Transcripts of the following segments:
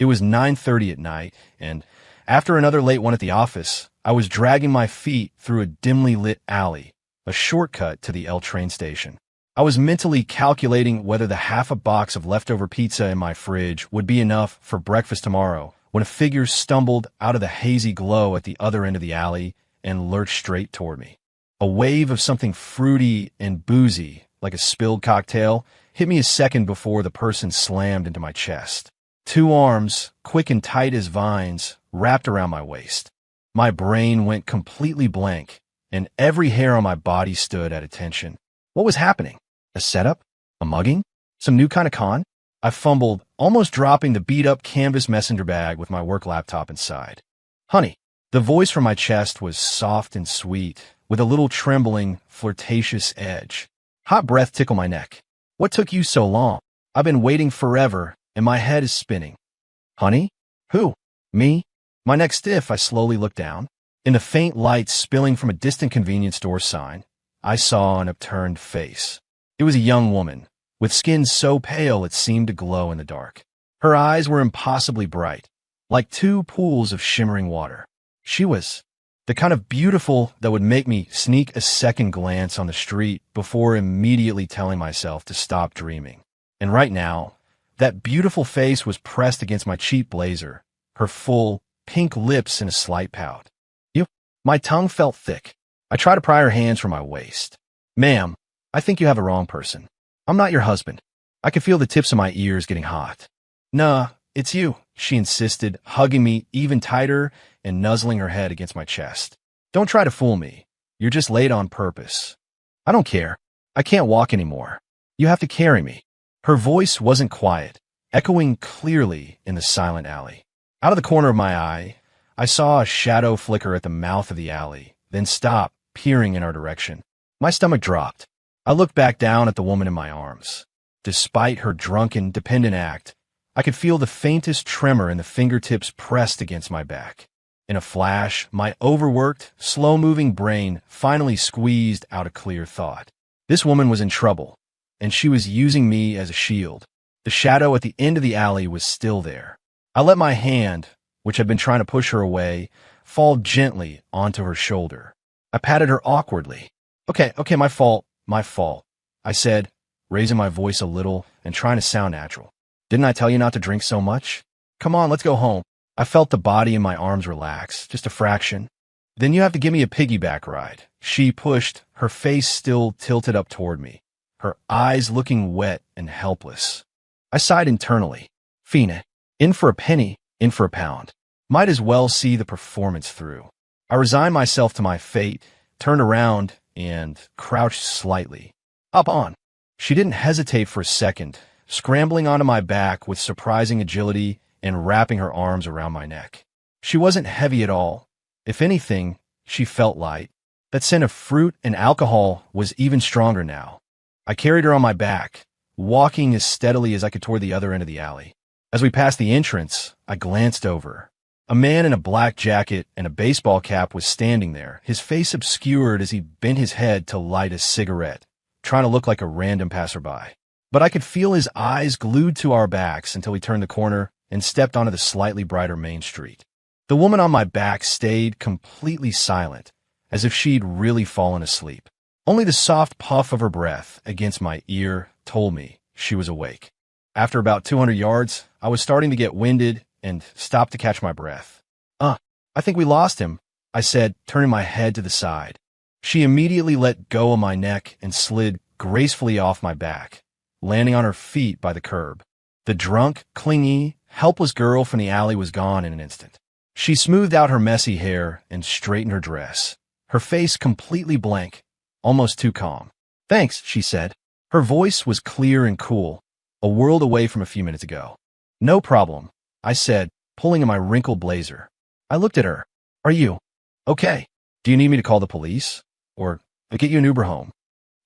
It was 9:30 at night, and after another late one at the office, I was dragging my feet through a dimly lit alley, a shortcut to the L train station. I was mentally calculating whether the half a box of leftover pizza in my fridge would be enough for breakfast tomorrow when a figure stumbled out of the hazy glow at the other end of the alley and lurched straight toward me. A wave of something fruity and boozy, like a spilled cocktail, hit me a second before the person slammed into my chest. Two arms, quick and tight as vines, wrapped around my waist. My brain went completely blank, and every hair on my body stood at attention. What was happening? A setup? A mugging? Some new kind of con? I fumbled, almost dropping the beat-up canvas messenger bag with my work laptop inside. Honey. The voice from my chest was soft and sweet, with a little trembling, flirtatious edge. Hot breath tickled my neck. What took you so long? I've been waiting forever, and my head is spinning. Honey? Who? Me? My neck stiff, I slowly looked down. In the faint light spilling from a distant convenience store sign, I saw an upturned face. It was a young woman, with skin so pale it seemed to glow in the dark. Her eyes were impossibly bright, like two pools of shimmering water. She was the kind of beautiful that would make me sneak a second glance on the street before immediately telling myself to stop dreaming. And right now, that beautiful face was pressed against my cheap blazer, her full, pink lips in a slight pout. My tongue felt thick. I tried to pry her hands from my waist. Ma'am, I think you have a wrong person. I'm not your husband. I could feel the tips of my ears getting hot. Nah, it's you, she insisted, hugging me even tighter and nuzzling her head against my chest. Don't try to fool me. You're just late on purpose. I don't care. I can't walk anymore. You have to carry me. Her voice wasn't quiet, echoing clearly in the silent alley. Out of the corner of my eye, I saw a shadow flicker at the mouth of the alley, then stop, peering in our direction. My stomach dropped. I looked back down at the woman in my arms. Despite her drunken, dependent act, I could feel the faintest tremor in the fingertips pressed against my back. In a flash, my overworked, slow-moving brain finally squeezed out a clear thought. This woman was in trouble, and she was using me as a shield. The shadow at the end of the alley was still there. I let my hand, which had been trying to push her away, fall gently onto her shoulder. I patted her awkwardly. Okay, my fault, I said, raising my voice a little and trying to sound natural. Didn't I tell you not to drink so much? Come on, let's go home. I felt the body in my arms relax, just a fraction. Then you have to give me a piggyback ride. She pushed, her face still tilted up toward me, her eyes looking wet and helpless. I sighed internally. Fine, in for a penny, in for a pound. Might as well see the performance through. I resigned myself to my fate, turned around, and crouched slightly. Hop on. She didn't hesitate for a second, scrambling onto my back with surprising agility and wrapping her arms around my neck. She wasn't heavy at all. If anything, she felt light. That scent of fruit and alcohol was even stronger now. I carried her on my back, walking as steadily as I could toward the other end of the alley. As we passed the entrance, I glanced over. A man in a black jacket and a baseball cap was standing there, his face obscured as he bent his head to light a cigarette, trying to look like a random passerby. But I could feel his eyes glued to our backs until he turned the corner and stepped onto the slightly brighter main street. The woman on my back stayed completely silent, as if she'd really fallen asleep. Only the soft puff of her breath against my ear told me she was awake. After about 200 yards, I was starting to get winded and stopped to catch my breath. I think we lost him, I said, turning my head to the side. She immediately let go of my neck and slid gracefully off my back, landing on her feet by the curb. The drunk, clingy, helpless girl from the alley was gone in an instant. She smoothed out her messy hair and straightened her dress, her face completely blank, almost too calm. Thanks, she said. Her voice was clear and cool, a world away from a few minutes ago. No problem, I said, pulling in my wrinkled blazer. I looked at her. Are you okay? Do you need me to call the police? Or get you an Uber home?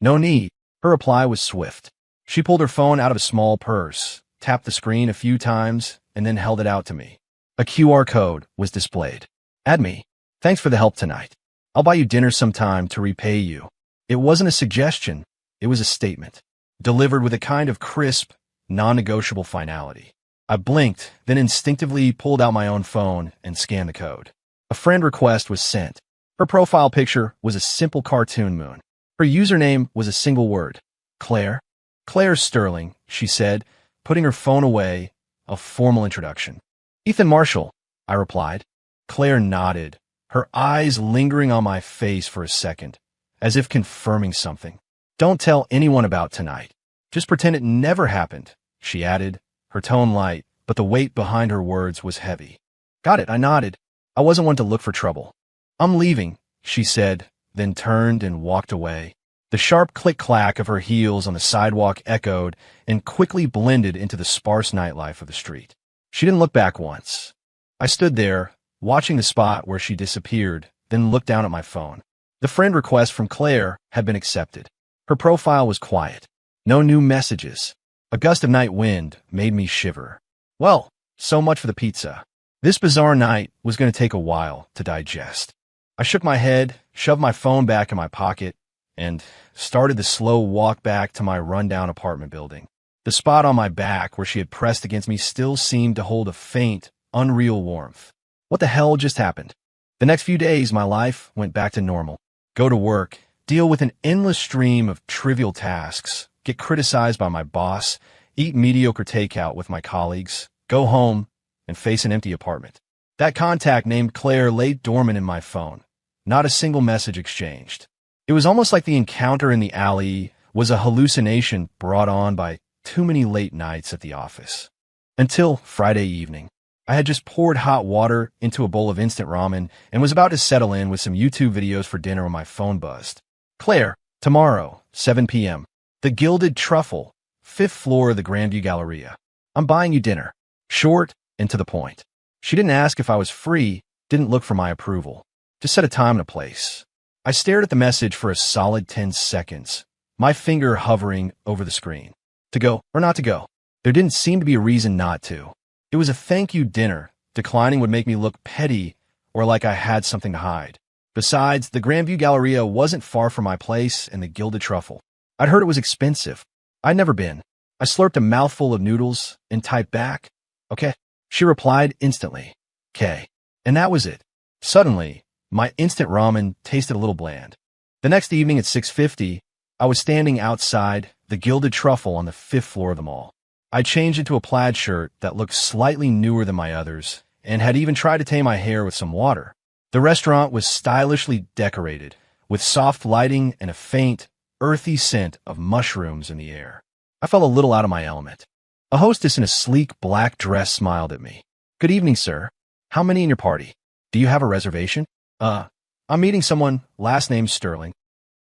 No need. Her reply was swift. She pulled her phone out of a small purse, tapped the screen a few times, and then held it out to me. A QR code was displayed. Add me. Thanks for the help tonight. I'll buy you dinner sometime to repay you. It wasn't a suggestion. It was a statement, delivered with a kind of crisp, non-negotiable finality. I blinked, then instinctively pulled out my own phone and scanned the code. A friend request was sent. Her profile picture was a simple cartoon moon. Her username was a single word. Claire? Claire Sterling, she said, putting her phone away, a formal introduction. Ethan Marshall, I replied. Claire nodded, her eyes lingering on my face for a second, as if confirming something. Don't tell anyone about tonight. Just pretend it never happened, she added, her tone light, but the weight behind her words was heavy. Got it, I nodded. I wasn't one to look for trouble. I'm leaving, she said, then turned and walked away. The sharp click-clack of her heels on the sidewalk echoed and quickly blended into the sparse nightlife of the street. She didn't look back once. I stood there, watching the spot where she disappeared, then looked down at my phone. The friend request from Claire had been accepted. Her profile was quiet. No new messages. A gust of night wind made me shiver. Well, so much for the pizza. This bizarre night was going to take a while to digest. I shook my head, shoved my phone back in my pocket, and started the slow walk back to my rundown apartment building. The spot on my back where she had pressed against me still seemed to hold a faint, unreal warmth. What the hell just happened? The next few days, my life went back to normal. Go to work, deal with an endless stream of trivial tasks, get criticized by my boss, eat mediocre takeout with my colleagues, go home, and face an empty apartment. That contact named Claire lay dormant in my phone. Not a single message exchanged. It was almost like the encounter in the alley was a hallucination brought on by too many late nights at the office. Until Friday evening. I had just poured hot water into a bowl of instant ramen and was about to settle in with some YouTube videos for dinner when my phone buzzed. Claire, tomorrow, 7 p.m. The Gilded Truffle, 5th floor of the Grandview Galleria. I'm buying you dinner. Short and to the point. She didn't ask if I was free, didn't look for my approval. Just set a time and a place. I stared at the message for a solid 10 seconds, my finger hovering over the screen. To go or not to go? There didn't seem to be a reason not to. It was a thank you dinner. Declining would make me look petty or like I had something to hide. Besides, the Grandview Galleria wasn't far from my place and the Gilded Truffle. I'd heard it was expensive. I'd never been. I slurped a mouthful of noodles and typed back, okay. She replied instantly, "K." And that was it. Suddenly, my instant ramen tasted a little bland. The next evening at 6:50, I was standing outside the Gilded Truffle on the 5th floor of the mall. I changed into a plaid shirt that looked slightly newer than my others and had even tried to tame my hair with some water. The restaurant was stylishly decorated, with soft lighting and a faint, earthy scent of mushrooms in the air. I felt a little out of my element. A hostess in a sleek black dress smiled at me. "Good evening, sir. How many in your party? Do you have a reservation?" I'm meeting someone, last name Sterling."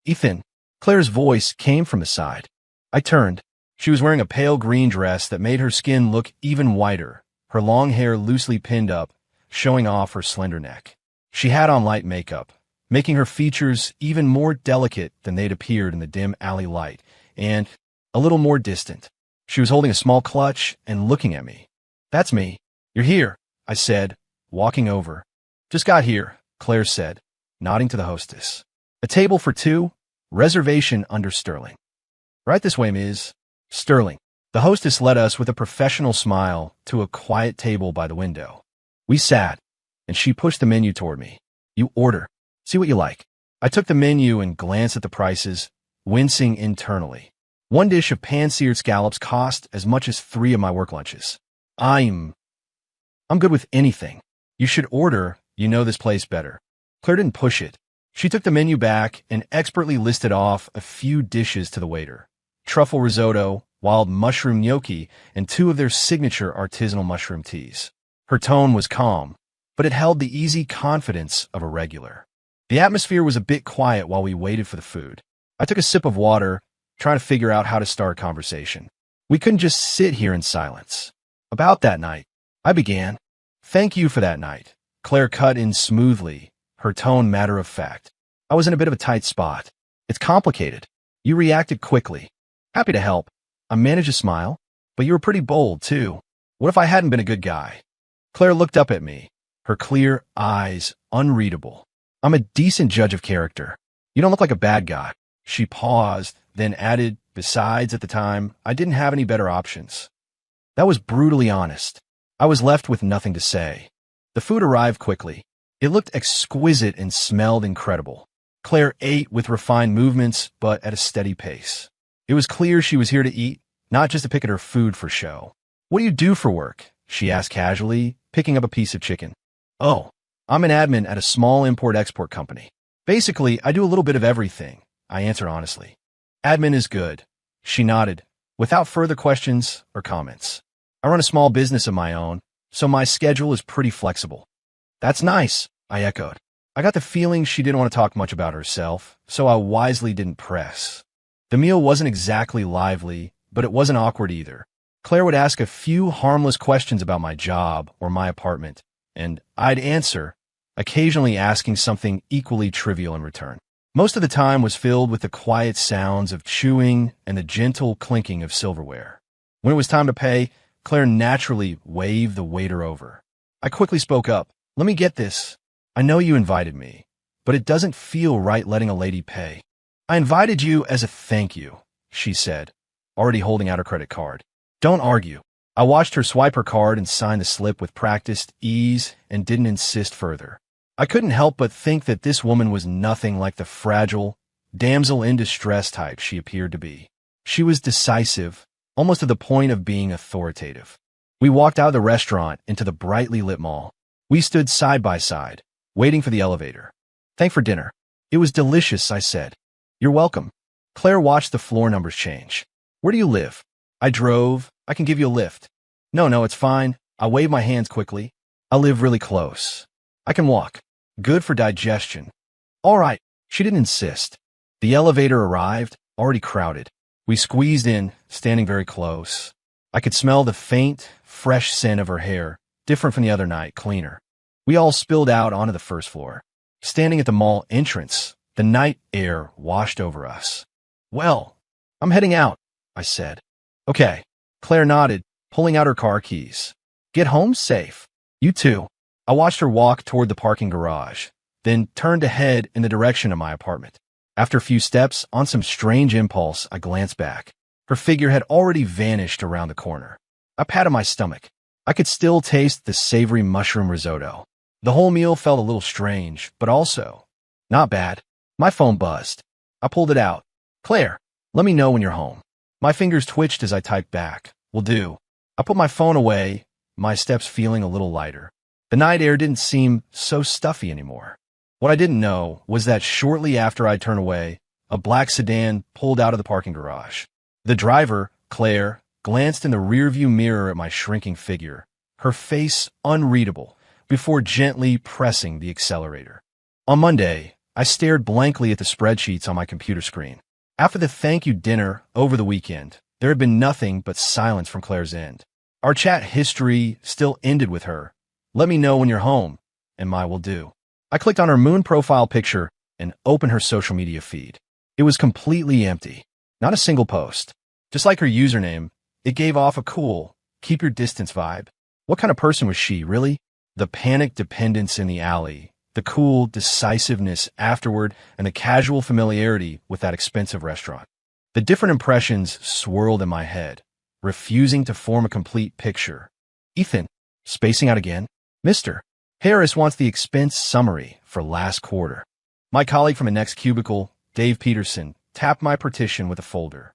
"Ethan." Claire's voice came from the side. I turned. She was wearing a pale green dress that made her skin look even whiter, her long hair loosely pinned up, showing off her slender neck. She had on light makeup, making her features even more delicate than they'd appeared in the dim alley light, and a little more distant. She was holding a small clutch and looking at me. "That's me. You're here," I said, walking over. "Just got here," Claire said, nodding to the hostess. "A table for two, reservation under Sterling." "Right this way, Ms. Sterling." The hostess led us with a professional smile to a quiet table by the window. We sat, and she pushed the menu toward me. "You order. See what you like." I took the menu and glanced at the prices, wincing internally. One dish of pan-seared scallops cost as much as 3 of my work lunches. I'm good with anything. "You should order. You know this place better." Claire didn't push it. She took the menu back and expertly listed off a few dishes to the waiter. Truffle risotto, wild mushroom gnocchi, and 2 of their signature artisanal mushroom teas. Her tone was calm, but it held the easy confidence of a regular. The atmosphere was a bit quiet while we waited for the food. I took a sip of water, trying to figure out how to start a conversation. We couldn't just sit here in silence. "About that night," I began. "Thank you for that night." Claire cut in smoothly, her tone matter of fact. "I was in a bit of a tight spot. It's complicated. You reacted quickly. Happy to help." I managed a smile. "But you were pretty bold, too. What if I hadn't been a good guy?" Claire looked up at me, her clear eyes unreadable. "I'm a decent judge of character. You don't look like a bad guy." She paused, then added, "Besides, at the time, I didn't have any better options." That was brutally honest. I was left with nothing to say. The food arrived quickly. It looked exquisite and smelled incredible. Claire ate with refined movements, but at a steady pace. It was clear she was here to eat, not just to pick at her food for show. "What do you do for work?" she asked casually, picking up a piece of chicken. "Oh, I'm an admin at a small import-export company. Basically, I do a little bit of everything," I answered honestly. "Admin is good." She nodded, without further questions or comments. "I run a small business of my own, so my schedule is pretty flexible." "That's nice," I echoed. I got the feeling she didn't want to talk much about herself, so I wisely didn't press. The meal wasn't exactly lively, but it wasn't awkward either. Claire would ask a few harmless questions about my job or my apartment, and I'd answer, occasionally asking something equally trivial in return. Most of the time was filled with the quiet sounds of chewing and the gentle clinking of silverware. When it was time to pay, Claire naturally waved the waiter over. I quickly spoke up. "Let me get this. I know you invited me, but it doesn't feel right letting a lady pay." "I invited you as a thank you," she said, already holding out her credit card. "Don't argue." I watched her swipe her card and sign the slip with practiced ease and didn't insist further. I couldn't help but think that this woman was nothing like the fragile, damsel in distress type she appeared to be. She was decisive, almost to the point of being authoritative. We walked out of the restaurant into the brightly lit mall. We stood side by side, waiting for the elevator. "Thanks for dinner." "It was delicious," I said. "You're welcome." Claire watched the floor numbers change. "Where do you live?" "I drove. I can give you a lift." No, it's fine." I waved my hands quickly. "I live really close. I can walk. Good for digestion." "All right." She didn't insist. The elevator arrived, already crowded. We squeezed in, standing very close. I could smell the faint, fresh scent of her hair, different from the other night, cleaner. We all spilled out onto the first floor. Standing at the mall entrance, the night air washed over us. "Well, I'm heading out," I said. "Okay." Claire nodded, pulling out her car keys. "Get home safe." "You too." I watched her walk toward the parking garage, then turned to head in the direction of my apartment. After a few steps, on some strange impulse, I glanced back. Her figure had already vanished around the corner. I patted my stomach. I could still taste the savory mushroom risotto. The whole meal felt a little strange, but also not bad. My phone buzzed. I pulled it out. "Claire, let me know when you're home." My fingers twitched as I typed back. "Will do." I put my phone away, my steps feeling a little lighter. The night air didn't seem so stuffy anymore. What I didn't know was that shortly after I turned away, a black sedan pulled out of the parking garage. The driver, Claire, glanced in the rearview mirror at my shrinking figure, her face unreadable, before gently pressing the accelerator. On Monday, I stared blankly at the spreadsheets on my computer screen. After the thank you dinner over the weekend, there had been nothing but silence from Claire's end. Our chat history still ended with her, "Let me know when you're home," and my "will do." I clicked on her moon profile picture and opened her social media feed. It was completely empty. Not a single post. Just like her username, it gave off a cool, keep your distance vibe. What kind of person was she, really? The panic dependence in the alley, the cool decisiveness afterward, and the casual familiarity with that expensive restaurant. The different impressions swirled in my head, refusing to form a complete picture. Ethan, spacing out again. Mr. Harris wants the expense summary for last quarter. My colleague from the next cubicle, Dave Peterson, tapped my partition with a folder.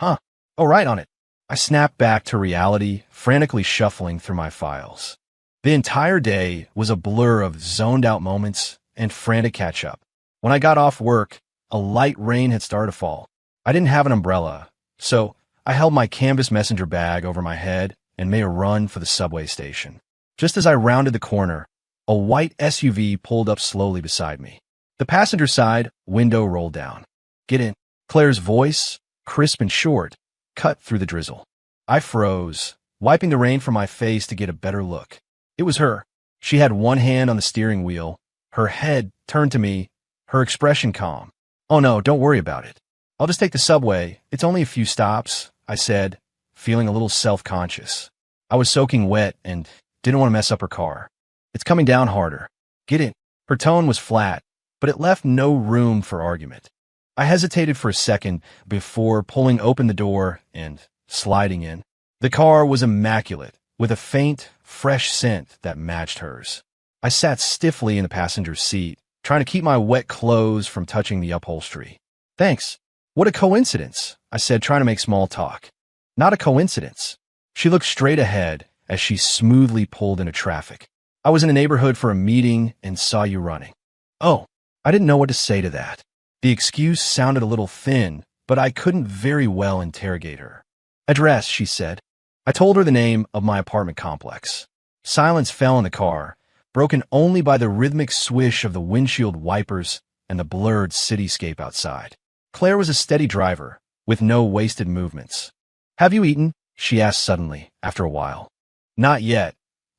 "Huh. Oh, right on it." I snapped back to reality, frantically shuffling through my files. The entire day was a blur of zoned-out moments and frantic catch-up. When I got off work, a light rain had started to fall. I didn't have an umbrella, so I held my canvas messenger bag over my head and made a run for the subway station. Just as I rounded the corner, a white SUV pulled up slowly beside me. The passenger side window rolled down. "Get in." Claire's voice, crisp and short, cut through the drizzle. I froze, wiping the rain from my face to get a better look. It was her. She had one hand on the steering wheel, her head turned to me, her expression calm. "Oh no, don't worry about it. I'll just take the subway. It's only a few stops," I said, feeling a little self-conscious. I was soaking wet and didn't want to mess up her car. "It's coming down harder. Get in." Her tone was flat, but it left no room for argument. I hesitated for a second before pulling open the door and sliding in. The car was immaculate, with a faint, fresh scent that matched hers. I sat stiffly in the passenger seat, trying to keep my wet clothes from touching the upholstery. Thanks. What a coincidence, I said, trying to make small talk. Not a coincidence. She looked straight ahead as she smoothly pulled into traffic. I was in the neighborhood for a meeting and saw you running. Oh, I didn't know what to say to that. The excuse sounded a little thin, but I couldn't very well interrogate her. Address, she said. I told her the name of my apartment complex. Silence fell in the car, broken only by the rhythmic swish of the windshield wipers and the blurred cityscape outside. Claire was a steady driver, with no wasted movements. Have you eaten? She asked suddenly, after a while. Not yet.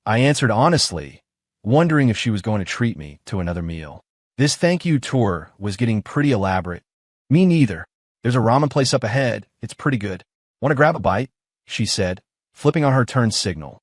I answered honestly, wondering if she was going to treat me to another meal. This thank you tour was getting pretty elaborate. Me neither. There's a ramen place up ahead. It's pretty good. Want to grab a bite? She said, flipping on her turn signal.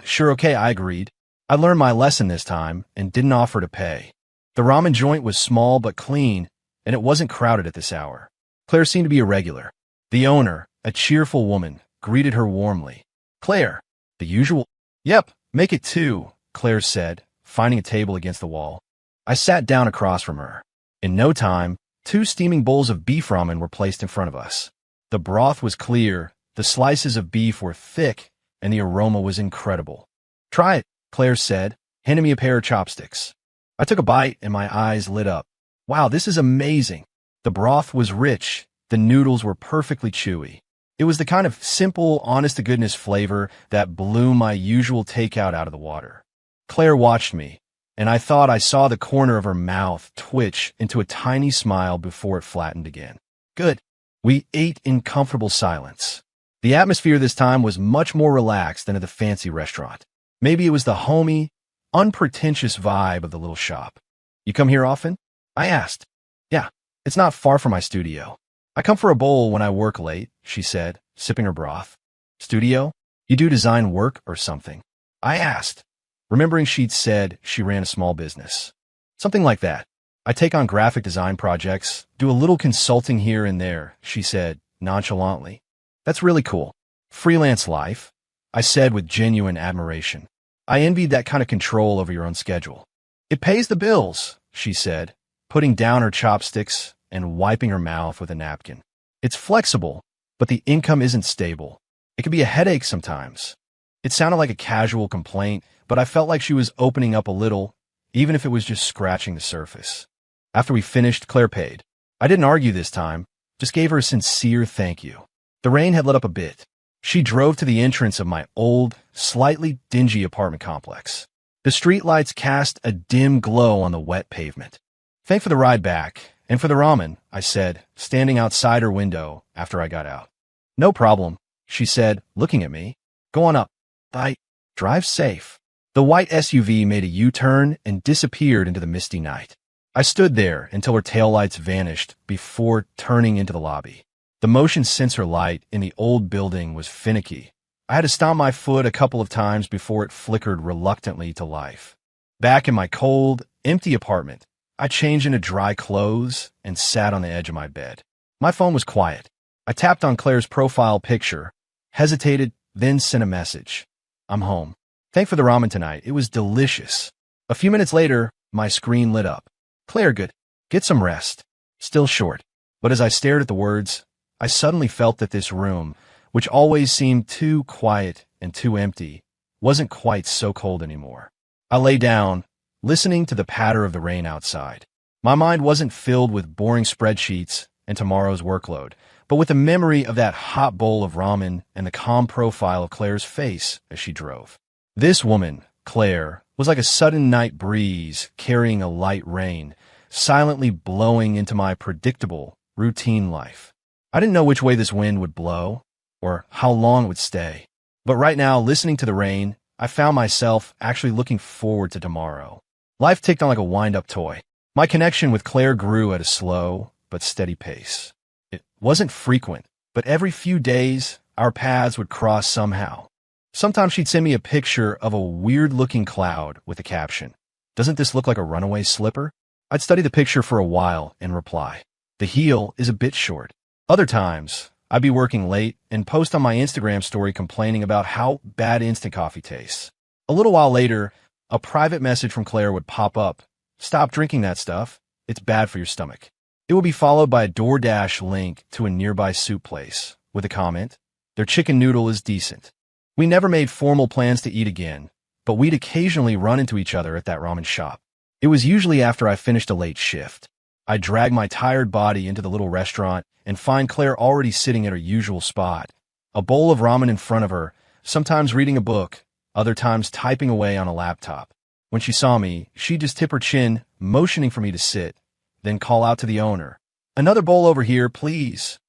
Sure, okay, I agreed. I learned my lesson this time and didn't offer to pay. The ramen joint was small but clean, and it wasn't crowded at this hour. Claire seemed to be a regular. The owner, a cheerful woman, greeted her warmly. Claire, the usual? Yep, make it 2, Claire said, finding a table against the wall. I sat down across from her. In no time, 2 steaming bowls of beef ramen were placed in front of us. The broth was clear, the slices of beef were thick, and the aroma was incredible. Try it, Claire said, handing me a pair of chopsticks. I took a bite and my eyes lit up. Wow, this is amazing. The broth was rich, the noodles were perfectly chewy. It was the kind of simple, honest-to-goodness flavor that blew my usual takeout out of the water. Claire watched me, and I thought I saw the corner of her mouth twitch into a tiny smile before it flattened again. Good. We ate in comfortable silence. The atmosphere this time was much more relaxed than at the fancy restaurant. Maybe it was the homey, unpretentious vibe of the little shop. You come here often? I asked. Yeah, it's not far from my studio. I come for a bowl when I work late, she said, sipping her broth. Studio? You do design work or something? I asked, remembering she'd said she ran a small business. Something like that. I take on graphic design projects, do a little consulting here and there, she said, nonchalantly. That's really cool. Freelance life, I said with genuine admiration. I envied that kind of control over your own schedule. It pays the bills, she said, putting down her chopsticks and wiping her mouth with a napkin. It's flexible, but the income isn't stable. It can be a headache sometimes. It sounded like a casual complaint, but I felt like she was opening up a little, even if it was just scratching the surface. After we finished, Claire paid. I didn't argue this time, just gave her a sincere thank you. The rain had let up a bit. She drove to the entrance of my old, slightly dingy apartment complex. The streetlights cast a dim glow on the wet pavement. Thanks for the ride back, and for the ramen, I said, standing outside her window after I got out. No problem, she said, looking at me. Go on up. Bye. Drive safe. The white SUV made a U-turn and disappeared into the misty night. I stood there until her taillights vanished before turning into the lobby. The motion sensor light in the old building was finicky. I had to stomp my foot a couple of times before it flickered reluctantly to life. Back in my cold, empty apartment, I changed into dry clothes and sat on the edge of my bed. My phone was quiet. I tapped on Claire's profile picture, hesitated, then sent a message. I'm home. Thanks for the ramen tonight. It was delicious. A few minutes later, my screen lit up. Claire, good. Get some rest. Still short. But as I stared at the words, I suddenly felt that this room, which always seemed too quiet and too empty, wasn't quite so cold anymore. I lay down, listening to the patter of the rain outside. My mind wasn't filled with boring spreadsheets and tomorrow's workload, but with the memory of that hot bowl of ramen and the calm profile of Claire's face as she drove. This woman, Claire, was like a sudden night breeze carrying a light rain, silently blowing into my predictable, routine life. I didn't know which way this wind would blow or how long it would stay. But right now, listening to the rain, I found myself actually looking forward to tomorrow. Life ticked on like a wind-up toy. My connection with Claire grew at a slow but steady pace. It wasn't frequent, but every few days, our paths would cross somehow. Sometimes she'd send me a picture of a weird-looking cloud with a caption, "Doesn't this look like a runaway slipper?" I'd study the picture for a while and reply, "The heel is a bit short." Other times, I'd be working late and post on my Instagram story complaining about how bad instant coffee tastes. A little while later, a private message from Claire would pop up. Stop drinking that stuff. It's bad for your stomach. It would be followed by a DoorDash link to a nearby soup place with a comment, their chicken noodle is decent. We never made formal plans to eat again, but we'd occasionally run into each other at that ramen shop. It was usually after I finished a late shift. I'd drag my tired body into the little restaurant and find Claire already sitting at her usual spot, a bowl of ramen in front of her, sometimes reading a book, other times typing away on a laptop. When she saw me, she'd just tip her chin, motioning for me to sit, then call out to the owner, "Another bowl over here, please."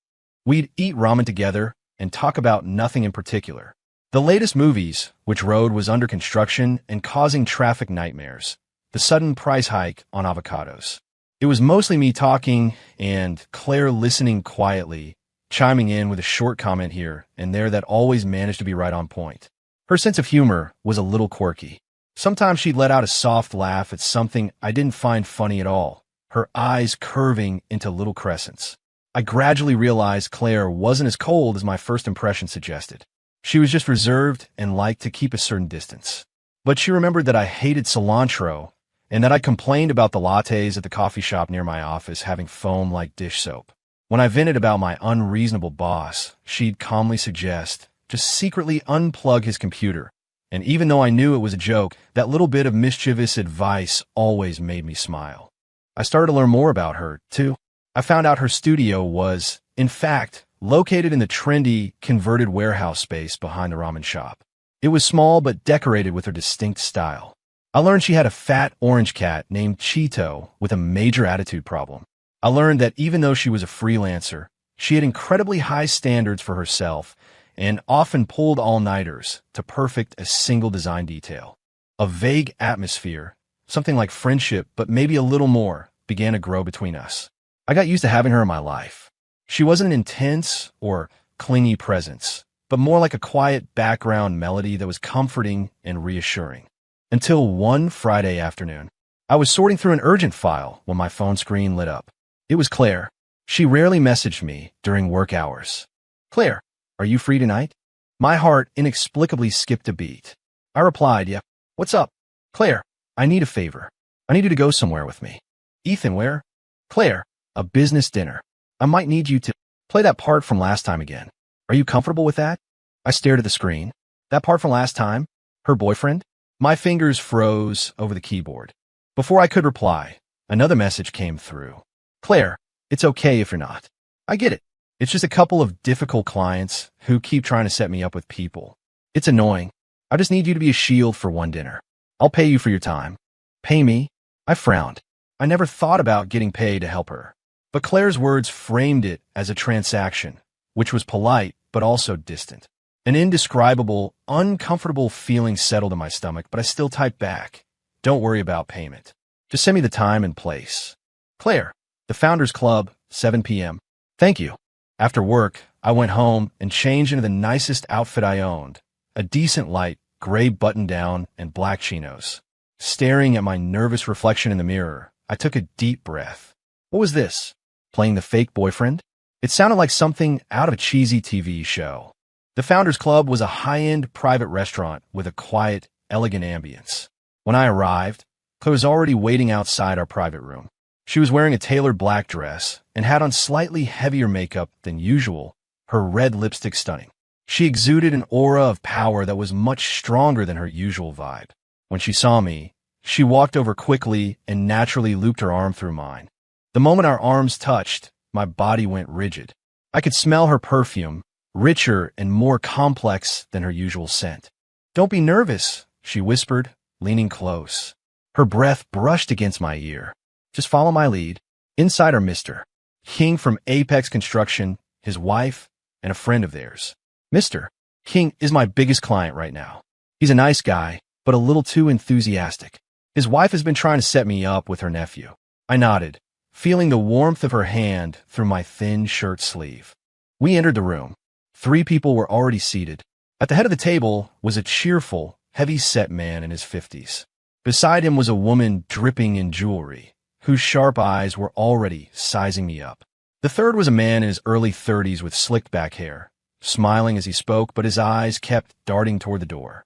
We'd eat ramen together and talk about nothing in particular. The latest movies, which road was under construction and causing traffic nightmares, the sudden price hike on avocados. It was mostly me talking and Claire listening quietly, chiming in with a short comment here and there that always managed to be right on point. Her sense of humor was a little quirky. Sometimes she'd let out a soft laugh at something I didn't find funny at all, her eyes curving into little crescents. I gradually realized Claire wasn't as cold as my first impression suggested. She was just reserved and liked to keep a certain distance. But she remembered that I hated cilantro and that I complained about the lattes at the coffee shop near my office having foam like dish soap. When I vented about my unreasonable boss, she'd calmly suggest, just secretly unplug his computer. And even though I knew it was a joke, that little bit of mischievous advice always made me smile. I started to learn more about her, too. I found out her studio was, in fact, located in the trendy, converted warehouse space behind the ramen shop. It was small but decorated with her distinct style. I learned she had a fat orange cat named Cheeto with a major attitude problem. I learned that even though she was a freelancer, she had incredibly high standards for herself and often pulled all-nighters to perfect a single design detail. A vague atmosphere, something like friendship but maybe a little more, began to grow between us. I got used to having her in my life. She wasn't an intense or clingy presence, but more like a quiet background melody that was comforting and reassuring. Until one Friday afternoon, I was sorting through an urgent file when my phone screen lit up. It was Claire. She rarely messaged me during work hours. "Claire, are you free tonight?" My heart inexplicably skipped a beat. I replied, "Yeah, what's up?" "Claire, I need a favor. I need you to go somewhere with me." "Ethan, where?" "Claire, a business dinner. I might need you to play that part from last time again. Are you comfortable with that?" I stared at the screen. That part from last time? Her boyfriend? My fingers froze over the keyboard. Before I could reply, another message came through. "Claire, it's okay if you're not. I get it. It's just a couple of difficult clients who keep trying to set me up with people. It's annoying. I just need you to be a shield for one dinner. I'll pay you for your time." "Pay me?" I frowned. I never thought about getting paid to help her. But Claire's words framed it as a transaction, which was polite but also distant. An indescribable, uncomfortable feeling settled in my stomach, but I still typed back, "Don't worry about payment. Just send me the time and place." "Claire, the Founders Club, 7 p.m. "Thank you." After work, I went home and changed into the nicest outfit I owned, a decent light gray button-down and black chinos. Staring at my nervous reflection in the mirror, I took a deep breath. What was this? Playing the fake boyfriend? It sounded like something out of a cheesy TV show. The Founders Club was a high-end private restaurant with a quiet, elegant ambience. When I arrived, Claire was already waiting outside our private room. She was wearing a tailored black dress and had on slightly heavier makeup than usual, her red lipstick stunning. She exuded an aura of power that was much stronger than her usual vibe. When she saw me, she walked over quickly and naturally looped her arm through mine. The moment our arms touched, my body went rigid. I could smell her perfume, richer and more complex than her usual scent. "Don't be nervous," she whispered, leaning close. Her breath brushed against my ear. "Just follow my lead." Inside are Mr. King from Apex Construction, his wife, and a friend of theirs. Mr. King is my biggest client right now. He's a nice guy, but a little too enthusiastic. His wife has been trying to set me up with her nephew. I nodded, feeling the warmth of her hand through my thin shirt sleeve. We entered the room. 3 people were already seated. At the head of the table was a cheerful, heavy-set man in his 50s. Beside him was a woman dripping in jewelry, whose sharp eyes were already sizing me up. The third was a man in his early 30s with slicked back hair, smiling as he spoke, but his eyes kept darting toward the door.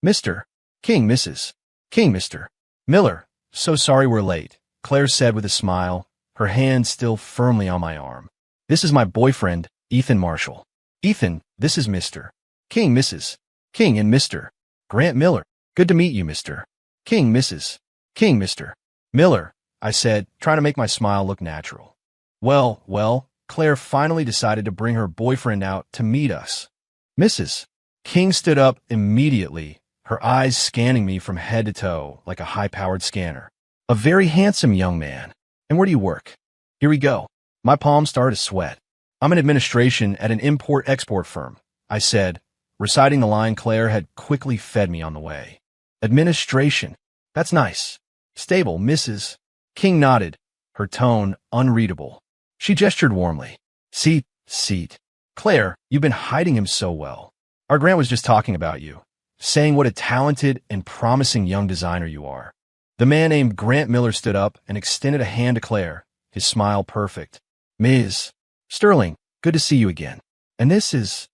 Mr. King, Mrs. King, Mr. Miller, so sorry we're late, Claire said with a smile, her hand still firmly on my arm. This is my boyfriend, Ethan Marshall. Ethan, this is Mr. King, Mrs. King, and Mr. Grant Miller. Good to meet you, Mr. King, Mrs. King, Mr. Miller, I said, trying to make my smile look natural. Well, Claire finally decided to bring her boyfriend out to meet us. Mrs. King stood up immediately, her eyes scanning me from head to toe like a high-powered scanner. A very handsome young man. And where do you work? Here we go. My palms started to sweat. I'm in administration at an import-export firm, I said, reciting the line Claire had quickly fed me on the way. Administration. That's nice. Stable, Mrs. King nodded, her tone unreadable. She gestured warmly. Seat. Claire, you've been hiding him so well. Our Grant was just talking about you, saying what a talented and promising young designer you are. The man named Grant Miller stood up and extended a hand to Claire, his smile perfect. Ms. Sterling, good to see you again. And this is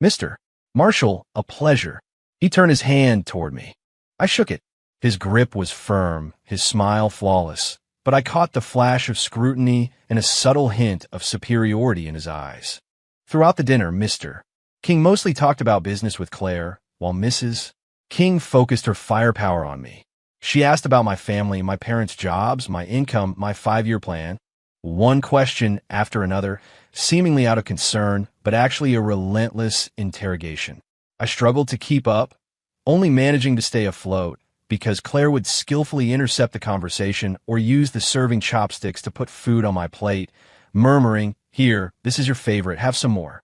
Mr. Marshall, a pleasure. He turned his hand toward me. I shook it. His grip was firm, his smile flawless, but I caught the flash of scrutiny and a subtle hint of superiority in his eyes. Throughout the dinner, Mr. King mostly talked about business with Claire, while Mrs. King focused her firepower on me. She asked about my family, my parents' jobs, my income, my 5-year plan. One question after another, seemingly out of concern, but actually a relentless interrogation. I struggled to keep up, only managing to stay afloat, because Claire would skillfully intercept the conversation or use the serving chopsticks to put food on my plate, murmuring, "Here, this is your favorite, have some more."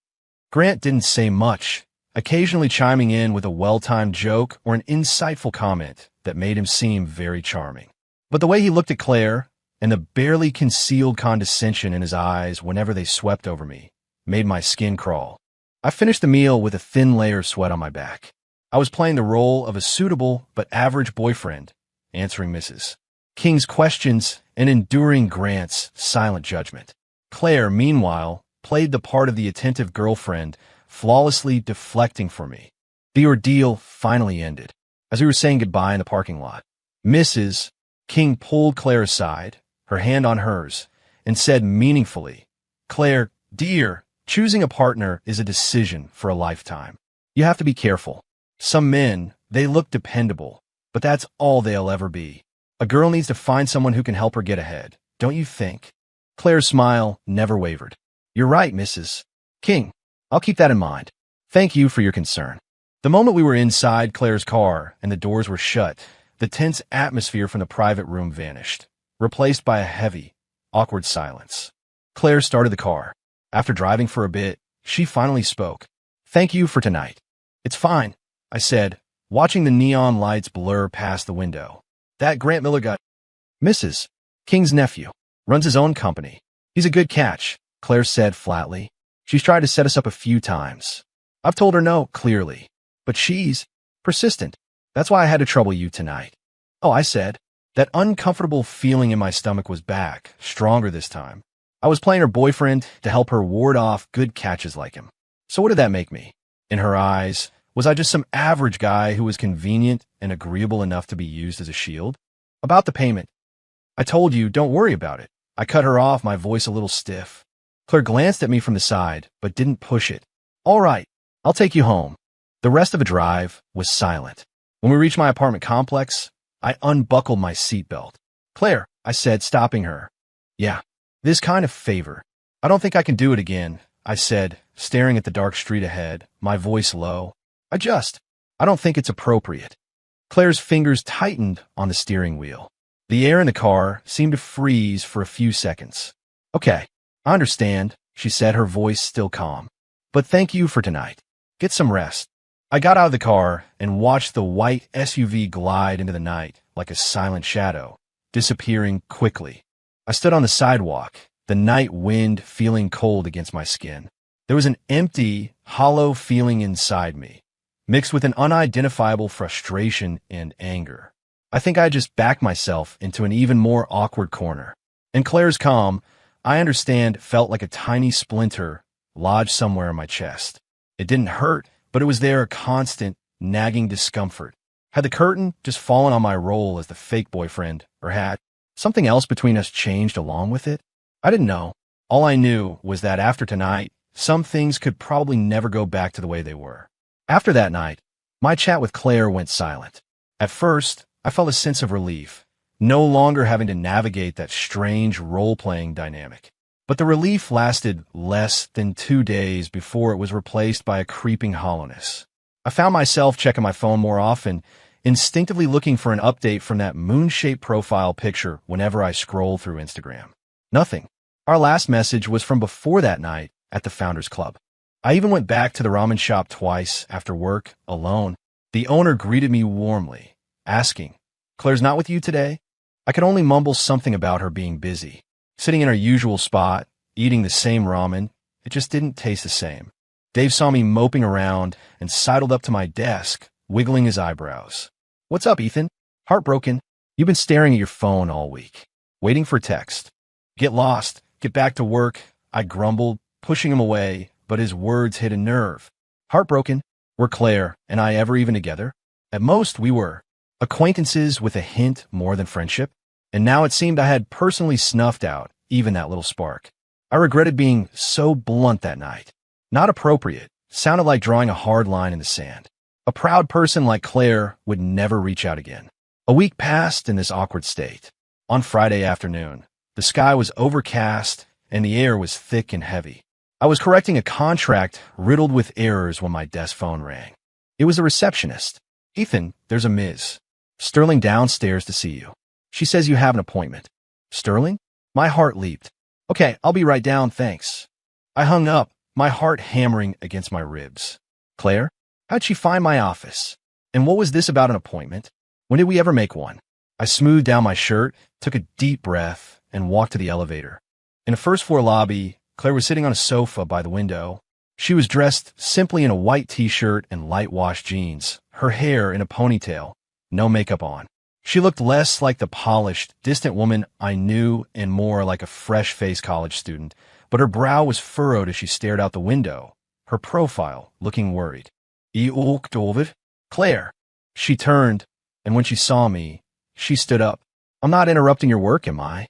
Grant didn't say much, occasionally chiming in with a well-timed joke or an insightful comment that made him seem very charming. But the way he looked at Claire, and the barely concealed condescension in his eyes whenever they swept over me, made my skin crawl. I finished the meal with a thin layer of sweat on my back. I was playing the role of a suitable but average boyfriend, answering Mrs. King's questions and enduring Grant's silent judgment. Claire, meanwhile, played the part of the attentive girlfriend, flawlessly deflecting for me. The ordeal finally ended. As we were saying goodbye in the parking lot, Mrs. King pulled Claire aside, her hand on hers, and said meaningfully, "Claire, dear, choosing a partner is a decision for a lifetime. You have to be careful. Some men, they look dependable, but that's all they'll ever be. A girl needs to find someone who can help her get ahead, don't you think?" Claire's smile never wavered. "You're right, Mrs. King. I'll keep that in mind. Thank you for your concern." The moment we were inside Claire's car and the doors were shut, the tense atmosphere from the private room vanished, replaced by a heavy, awkward silence. Claire started the car. After driving for a bit, she finally spoke. "Thank you for tonight." "It's fine," I said, watching the neon lights blur past the window. "That Grant Miller guy, Mrs. King's nephew, runs his own company. He's a good catch," Claire said flatly. "She's tried to set us up a few times. I've told her no, clearly, but she's persistent. That's why I had to trouble you tonight." "Oh," I said. That uncomfortable feeling in my stomach was back, stronger this time. I was playing her boyfriend to help her ward off good catches like him. So what did that make me? In her eyes, was I just some average guy who was convenient and agreeable enough to be used as a shield? About the payment. "I told you, don't worry about it." I cut her off, my voice a little stiff. Claire glanced at me from the side, but didn't push it. "All right, I'll take you home." The rest of the drive was silent. When we reached my apartment complex, I unbuckled my seatbelt. "Claire," I said, stopping her. "Yeah, this kind of favor. I don't think I can do it again," I said, staring at the dark street ahead, my voice low. I don't think it's appropriate." Claire's fingers tightened on the steering wheel. The air in the car seemed to freeze for a few seconds. "Okay, I understand," she said, her voice still calm. "But thank you for tonight. Get some rest." I got out of the car and watched the white SUV glide into the night like a silent shadow, disappearing quickly. I stood on the sidewalk, the night wind feeling cold against my skin. There was an empty, hollow feeling inside me, mixed with an unidentifiable frustration and anger. I think I just backed myself into an even more awkward corner. And Claire's calm, I understand felt like a tiny splinter lodged somewhere in my chest. It didn't hurt, but it was there, a constant, nagging discomfort. Had the curtain just fallen on my role as the fake boyfriend, or had something else between us changed along with it? I didn't know. All I knew was that after tonight, some things could probably never go back to the way they were. After that night, my chat with Claire went silent. At first, I felt a sense of relief, no longer having to navigate that strange role-playing dynamic. But the relief lasted less than 2 days before it was replaced by a creeping hollowness. I found myself checking my phone more often, instinctively looking for an update from that moon-shaped profile picture whenever I scrolled through Instagram. Nothing. Our last message was from before that night at the Founders Club. I even went back to the ramen shop twice after work, alone. The owner greeted me warmly, asking, "Claire's not with you today?" I could only mumble something about her being busy. Sitting in her usual spot, eating the same ramen, it just didn't taste the same. Dave saw me moping around and sidled up to my desk, wiggling his eyebrows. "What's up, Ethan? Heartbroken? You've been staring at your phone all week, waiting for a text. Get lost, get back to work," I grumbled, pushing him away, but his words hit a nerve. Heartbroken? Were Claire and I ever even together? At most, we were acquaintances with a hint more than friendship, and now it seemed I had personally snuffed out even that little spark. I regretted being so blunt that night. Not appropriate, sounded like drawing a hard line in the sand. A proud person like Claire would never reach out again. A week passed in this awkward state. On Friday afternoon, the sky was overcast and the air was thick and heavy. I was correcting a contract riddled with errors when my desk phone rang. It was the receptionist. "Ethan, there's a Ms. Sterling downstairs to see you. She says you have an appointment." Sterling? My heart leaped. "Okay, I'll be right down, thanks." I hung up, my heart hammering against my ribs. Claire? How'd she find my office? And what was this about an appointment? When did we ever make one? I smoothed down my shirt, took a deep breath, and walked to the elevator. In a first-floor lobby, Claire was sitting on a sofa by the window. She was dressed simply in a white t-shirt and light-washed jeans, her hair in a ponytail, no makeup on. She looked less like the polished, distant woman I knew and more like a fresh-faced college student, but her brow was furrowed as she stared out the window, her profile looking worried. Claire. She turned, and when she saw me, she stood up. "I'm not interrupting your work, am I?"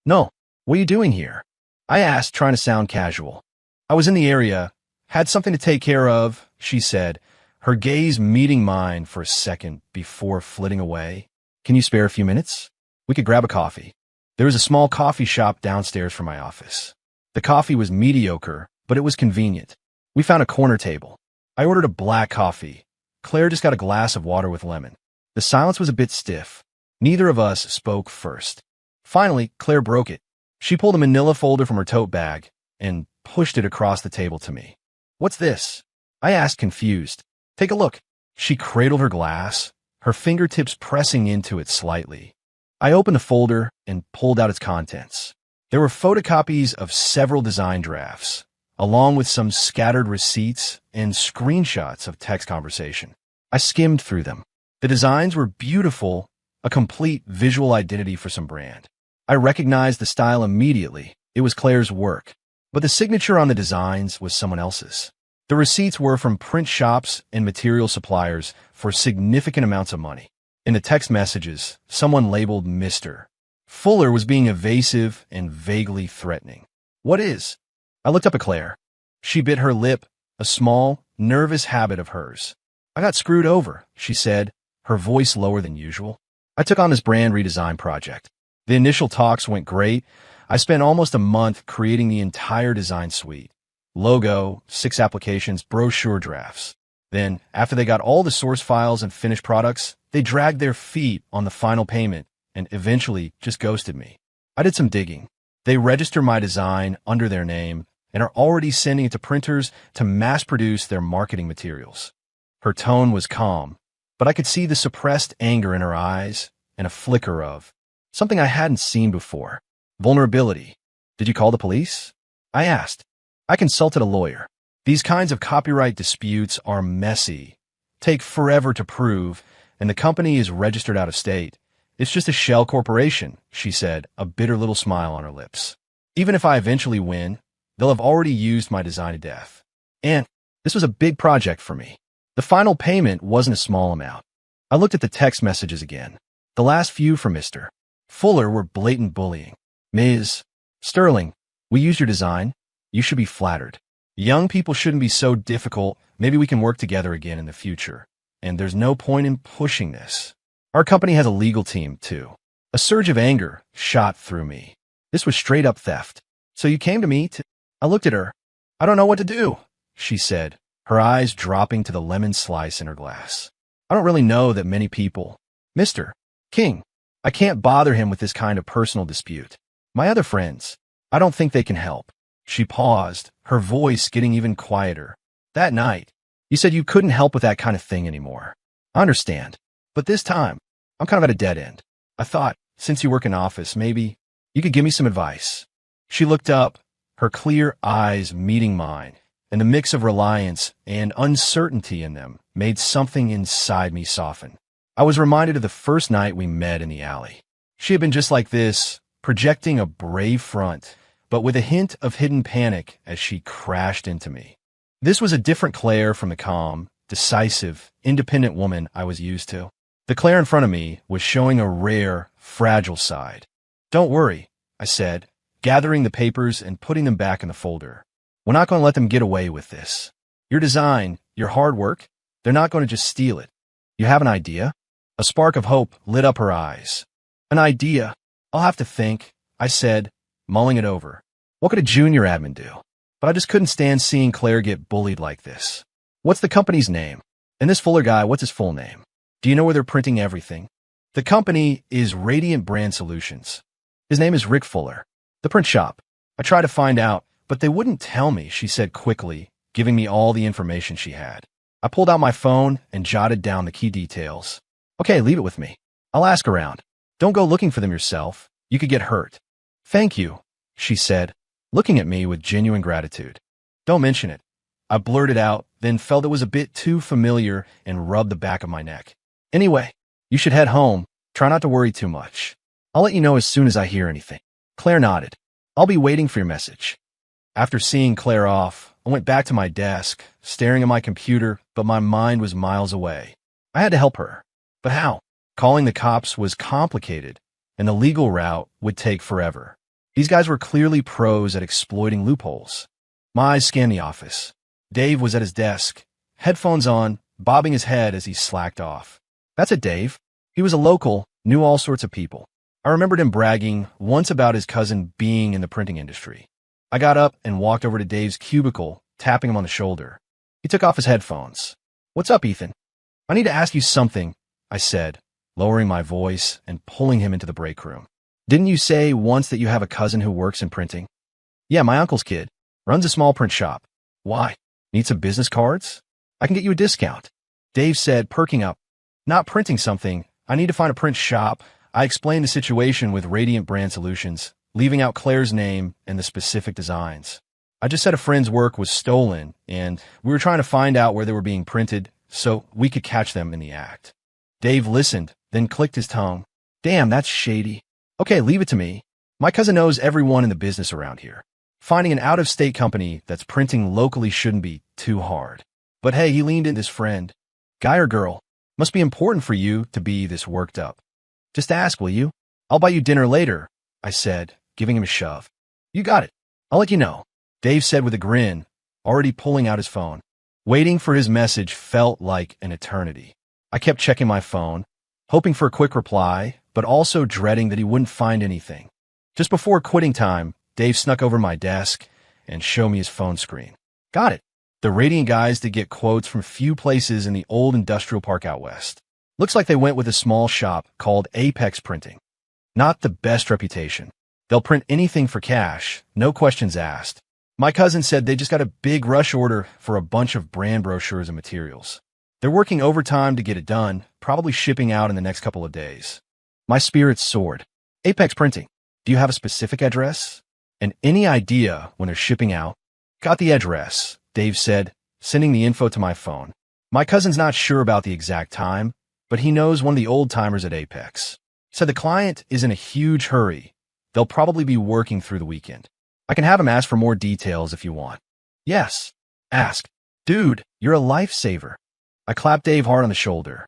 "No. What are you doing here?" I asked, trying to sound casual. "I was in the area, had something to take care of," she said, her gaze meeting mine for a second before flitting away. "Can you spare a few minutes? We could grab a coffee." There was a small coffee shop downstairs from my office. The coffee was mediocre, but it was convenient. We found a corner table. I ordered a black coffee. Claire just got a glass of water with lemon. The silence was a bit stiff. Neither of us spoke first. Finally, Claire broke it. She pulled a manila folder from her tote bag and pushed it across the table to me. "What's this?" I asked, confused. "Take a look." She cradled her glass, her fingertips pressing into it slightly. I opened the folder and pulled out its contents. There were photocopies of several design drafts, along with some scattered receipts and screenshots of text conversation. I skimmed through them. The designs were beautiful, a complete visual identity for some brand. I recognized the style immediately. It was Claire's work. But the signature on the designs was someone else's. The receipts were from print shops and material suppliers for significant amounts of money. In the text messages, someone labeled Mr. Fuller was being evasive and vaguely threatening. "What is?" I looked up at Claire. She bit her lip, a small, nervous habit of hers. "I got screwed over," she said, her voice lower than usual. "I took on this brand redesign project. The initial talks went great. I spent almost a month creating the entire design suite. Logo, 6 applications, brochure drafts. Then, after they got all the source files and finished products, they dragged their feet on the final payment and eventually just ghosted me. I did some digging. They register my design under their name and are already sending it to printers to mass-produce their marketing materials." Her tone was calm, but I could see the suppressed anger in her eyes and a flicker of something I hadn't seen before. Vulnerability. "Did you call the police?" I asked. I consulted a lawyer. These kinds of copyright disputes are messy, take forever to prove, and the company is registered out of state. "It's just a shell corporation," she said, a bitter little smile on her lips. Even if I eventually win, they'll have already used my design to death. And this was a big project for me. The final payment wasn't a small amount. I looked at the text messages again. The last few from Mr. Fuller were blatant bullying. Ms. Sterling, we used your design. You should be flattered. Young people shouldn't be so difficult. Maybe we can work together again in the future. And there's no point in pushing this. Our company has a legal team, too. A surge of anger shot through me. This was straight up theft. So you came to me to... I looked at her. I don't know what to do, she said, her eyes dropping to the lemon slice in her glass. I don't really know that many people. Mr. King, I can't bother him with this kind of personal dispute. My other friends, I don't think they can help. She paused, her voice getting even quieter. That night, you said you couldn't help with that kind of thing anymore. I understand. But this time, I'm kind of at a dead end. I thought, since you work in office, maybe you could give me some advice. She looked up, her clear eyes meeting mine, and the mix of reliance and uncertainty in them made something inside me soften. I was reminded of the first night we met in the alley. She had been just like this, projecting a brave front, but with a hint of hidden panic as she crashed into me. This was a different Claire from the calm, decisive, independent woman I was used to. The Claire in front of me was showing a rare, fragile side. Don't worry, I said, gathering the papers and putting them back in the folder. We're not going to let them get away with this. Your design, your hard work, they're not going to just steal it. You have an idea? A spark of hope lit up her eyes. An idea? I'll have to think, I said, mulling it over. What could a junior admin do? But I just couldn't stand seeing Claire get bullied like this. What's the company's name? And this Fuller guy, what's his full name? Do you know where they're printing everything? The company is Radiant Brand Solutions. His name is Rick Fuller. The print shop. I tried to find out, but they wouldn't tell me, she said quickly, giving me all the information she had. I pulled out my phone and jotted down the key details. Okay, leave it with me. I'll ask around. Don't go looking for them yourself. You could get hurt. Thank you, she said, looking at me with genuine gratitude. Don't mention it. I blurted out, then felt it was a bit too familiar and rubbed the back of my neck. Anyway, you should head home. Try not to worry too much. I'll let you know as soon as I hear anything. Claire nodded. I'll be waiting for your message. After seeing Claire off, I went back to my desk, staring at my computer, but my mind was miles away. I had to help her. But how? Calling the cops was complicated, and the legal route would take forever. These guys were clearly pros at exploiting loopholes. My eyes scanned the office. Dave was at his desk, headphones on, bobbing his head as he slacked off. That's it, Dave. He was a local, knew all sorts of people. I remembered him bragging once about his cousin being in the printing industry. I got up and walked over to Dave's cubicle, tapping him on the shoulder. He took off his headphones. What's up, Ethan? I need to ask you something, I said, lowering my voice and pulling him into the break room. Didn't you say once that you have a cousin who works in printing? Yeah, my uncle's kid. Runs a small print shop. Why? Need some business cards? I can get you a discount. Dave said, perking up. Not printing something. I need to find a print shop. I explained the situation with Radiant Brand Solutions, leaving out Claire's name and the specific designs. I just said a friend's work was stolen, and we were trying to find out where they were being printed so we could catch them in the act. Dave listened, then clicked his tongue. Damn, that's shady. Okay, leave it to me. My cousin knows everyone in the business around here. Finding an out-of-state company that's printing locally shouldn't be too hard. But hey, he leaned into his friend. Guy or girl? Must be important for you to be this worked up. Just ask, will you? I'll buy you dinner later, I said, giving him a shove. You got it. I'll let you know, Dave said with a grin, already pulling out his phone. Waiting for his message felt like an eternity. I kept checking my phone, hoping for a quick reply, but also dreading that he wouldn't find anything. Just before quitting time, Dave snuck over my desk and showed me his phone screen. Got it. The Radiant guys did get quotes from a few places in the old industrial park out west. Looks like they went with a small shop called Apex Printing. Not the best reputation. They'll print anything for cash, no questions asked. My cousin said they just got a big rush order for a bunch of brand brochures and materials. They're working overtime to get it done, probably shipping out in the next couple of days. My spirits soared. Apex Printing. Do you have a specific address? And any idea when they're shipping out? Got the address, Dave said, sending the info to my phone. My cousin's not sure about the exact time, but he knows one of the old-timers at Apex. Said the client is in a huge hurry. They'll probably be working through the weekend. I can have him ask for more details if you want. Yes. Ask. Dude, you're a lifesaver. I clapped Dave hard on the shoulder.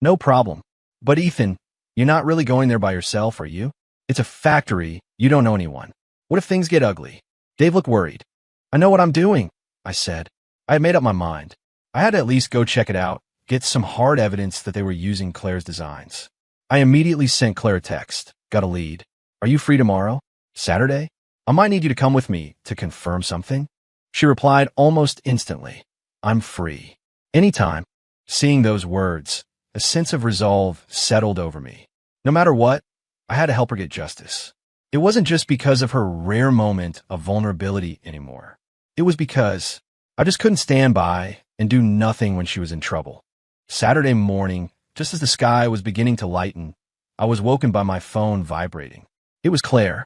No problem. But Ethan, you're not really going there by yourself, are you? It's a factory. You don't know anyone. What if things get ugly? Dave looked worried. I know what I'm doing, I said. I had made up my mind. I had to at least go check it out, get some hard evidence that they were using Claire's designs. I immediately sent Claire a text. Got a lead. Are you free tomorrow? Saturday? I might need you to come with me to confirm something. She replied almost instantly. I'm free. Anytime. Seeing those words, a sense of resolve settled over me. No matter what, I had to help her get justice. It wasn't just because of her rare moment of vulnerability anymore. It was because I just couldn't stand by and do nothing when she was in trouble. Saturday morning, just as the sky was beginning to lighten, I was woken by my phone vibrating. It was Claire.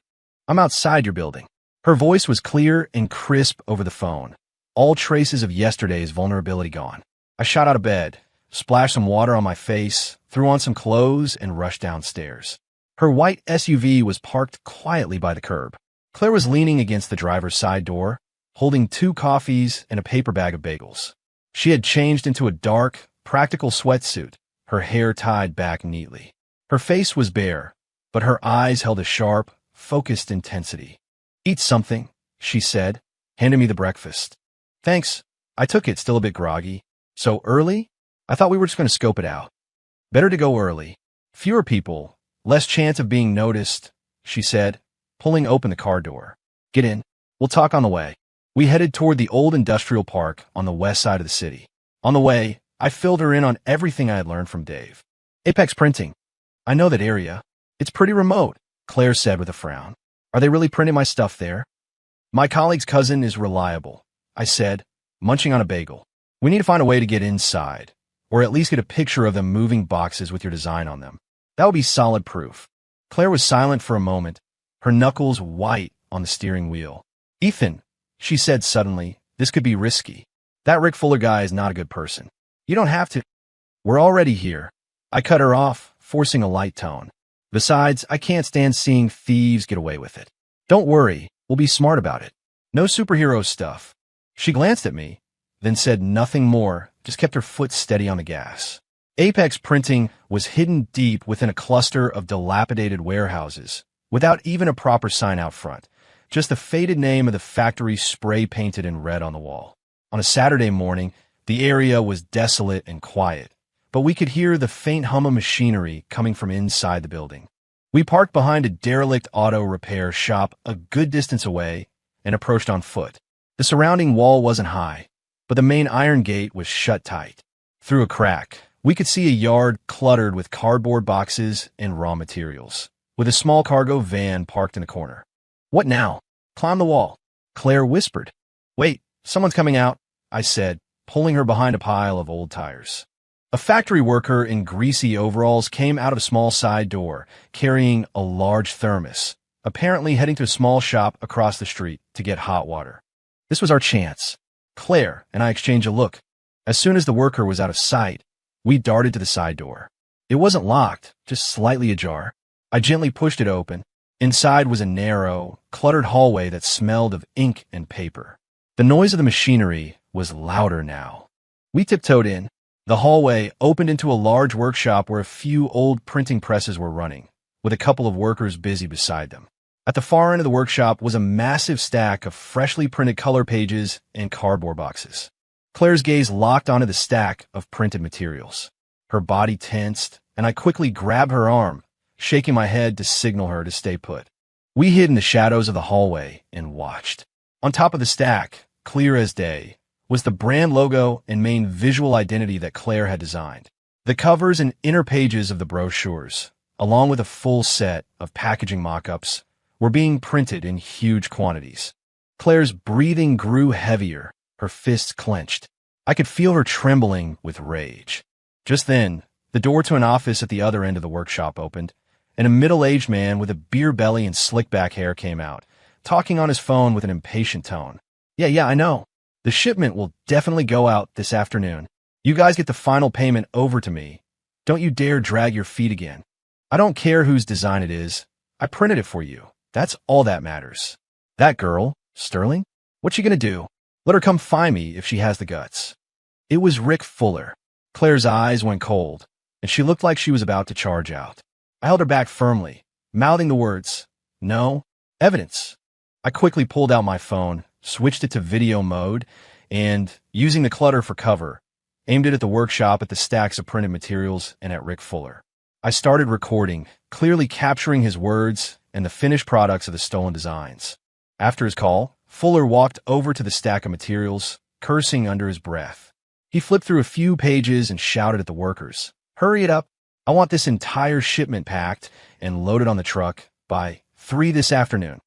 I'm outside your building. Her voice was clear and crisp over the phone. All traces of yesterday's vulnerability gone. I shot out of bed, splashed some water on my face, threw on some clothes, and rushed downstairs. Her white SUV was parked quietly by the curb. Claire was leaning against the driver's side door, holding 2 coffees and a paper bag of bagels. She had changed into a dark, practical sweatsuit, her hair tied back neatly. Her face was bare, but her eyes held a sharp, focused intensity. Eat something, she said, handing me the breakfast. Thanks. I took it, still a bit groggy. So early? I thought we were just going to scope it out. Better to go early. Fewer people, less chance of being noticed, she said, pulling open the car door. Get in. We'll talk on the way. We headed toward the old industrial park on the west side of the city. On the way, I filled her in on everything I had learned from Dave. Apex Printing. I know that area. It's pretty remote, Claire said with a frown. Are they really printing my stuff there? My colleague's cousin is reliable, I said, munching on a bagel. We need to find a way to get inside, or at least get a picture of them moving boxes with your design on them. That would be solid proof. Claire was silent for a moment, her knuckles white on the steering wheel. Ethan, she said suddenly, this could be risky. That Rick Fuller guy is not a good person. You don't have to. We're already here. I cut her off, forcing a light tone. Besides, I can't stand seeing thieves get away with it. Don't worry, we'll be smart about it. No superhero stuff. She glanced at me, then said nothing more, just kept her foot steady on the gas. Apex Printing was hidden deep within a cluster of dilapidated warehouses, without even a proper sign out front, just the faded name of the factory spray-painted in red on the wall. On a Saturday morning, the area was desolate and quiet, but we could hear the faint hum of machinery coming from inside the building. We parked behind a derelict auto repair shop a good distance away and approached on foot. The surrounding wall wasn't high, but the main iron gate was shut tight. Through a crack, we could see a yard cluttered with cardboard boxes and raw materials, with a small cargo van parked in a corner. What now? Climb the wall, Claire whispered. Wait, someone's coming out, I said, pulling her behind a pile of old tires. A factory worker in greasy overalls came out of a small side door, carrying a large thermos, apparently heading to a small shop across the street to get hot water. This was our chance. Claire and I exchanged a look. As soon as the worker was out of sight, we darted to the side door. It wasn't locked, just slightly ajar. I gently pushed it open. Inside was a narrow, cluttered hallway that smelled of ink and paper. The noise of the machinery was louder now. We tiptoed in. The hallway opened into a large workshop where a few old printing presses were running, with a couple of workers busy beside them. At the far end of the workshop was a massive stack of freshly printed color pages and cardboard boxes. Claire's gaze locked onto the stack of printed materials. Her body tensed, and I quickly grabbed her arm, shaking my head to signal her to stay put. We hid in the shadows of the hallway and watched. On top of the stack, clear as day, was the brand logo and main visual identity that Claire had designed. The covers and inner pages of the brochures, along with a full set of packaging mock-ups, were being printed in huge quantities. Claire's breathing grew heavier, her fists clenched. I could feel her trembling with rage. Just then, the door to an office at the other end of the workshop opened, and a middle-aged man with a beer belly and slick-back hair came out, talking on his phone with an impatient tone. Yeah, I know. The shipment will definitely go out this afternoon. You guys get the final payment over to me. Don't you dare drag your feet again. I don't care whose design it is. I printed it for you. That's all that matters. That girl, Sterling? What's she gonna do? Let her come find me if she has the guts. It was Rick Fuller. Claire's eyes went cold, and she looked like she was about to charge out. I held her back firmly, mouthing the words, "No, evidence." I quickly pulled out my phone, switched it to video mode, and, using the clutter for cover, aimed it at the workshop, at the stacks of printed materials, and at Rick Fuller. I started recording, clearly capturing his words and the finished products of the stolen designs. After his call, Fuller walked over to the stack of materials, cursing under his breath. He flipped through a few pages and shouted at the workers, "Hurry it up. I want this entire shipment packed and loaded on the truck by 3 this afternoon."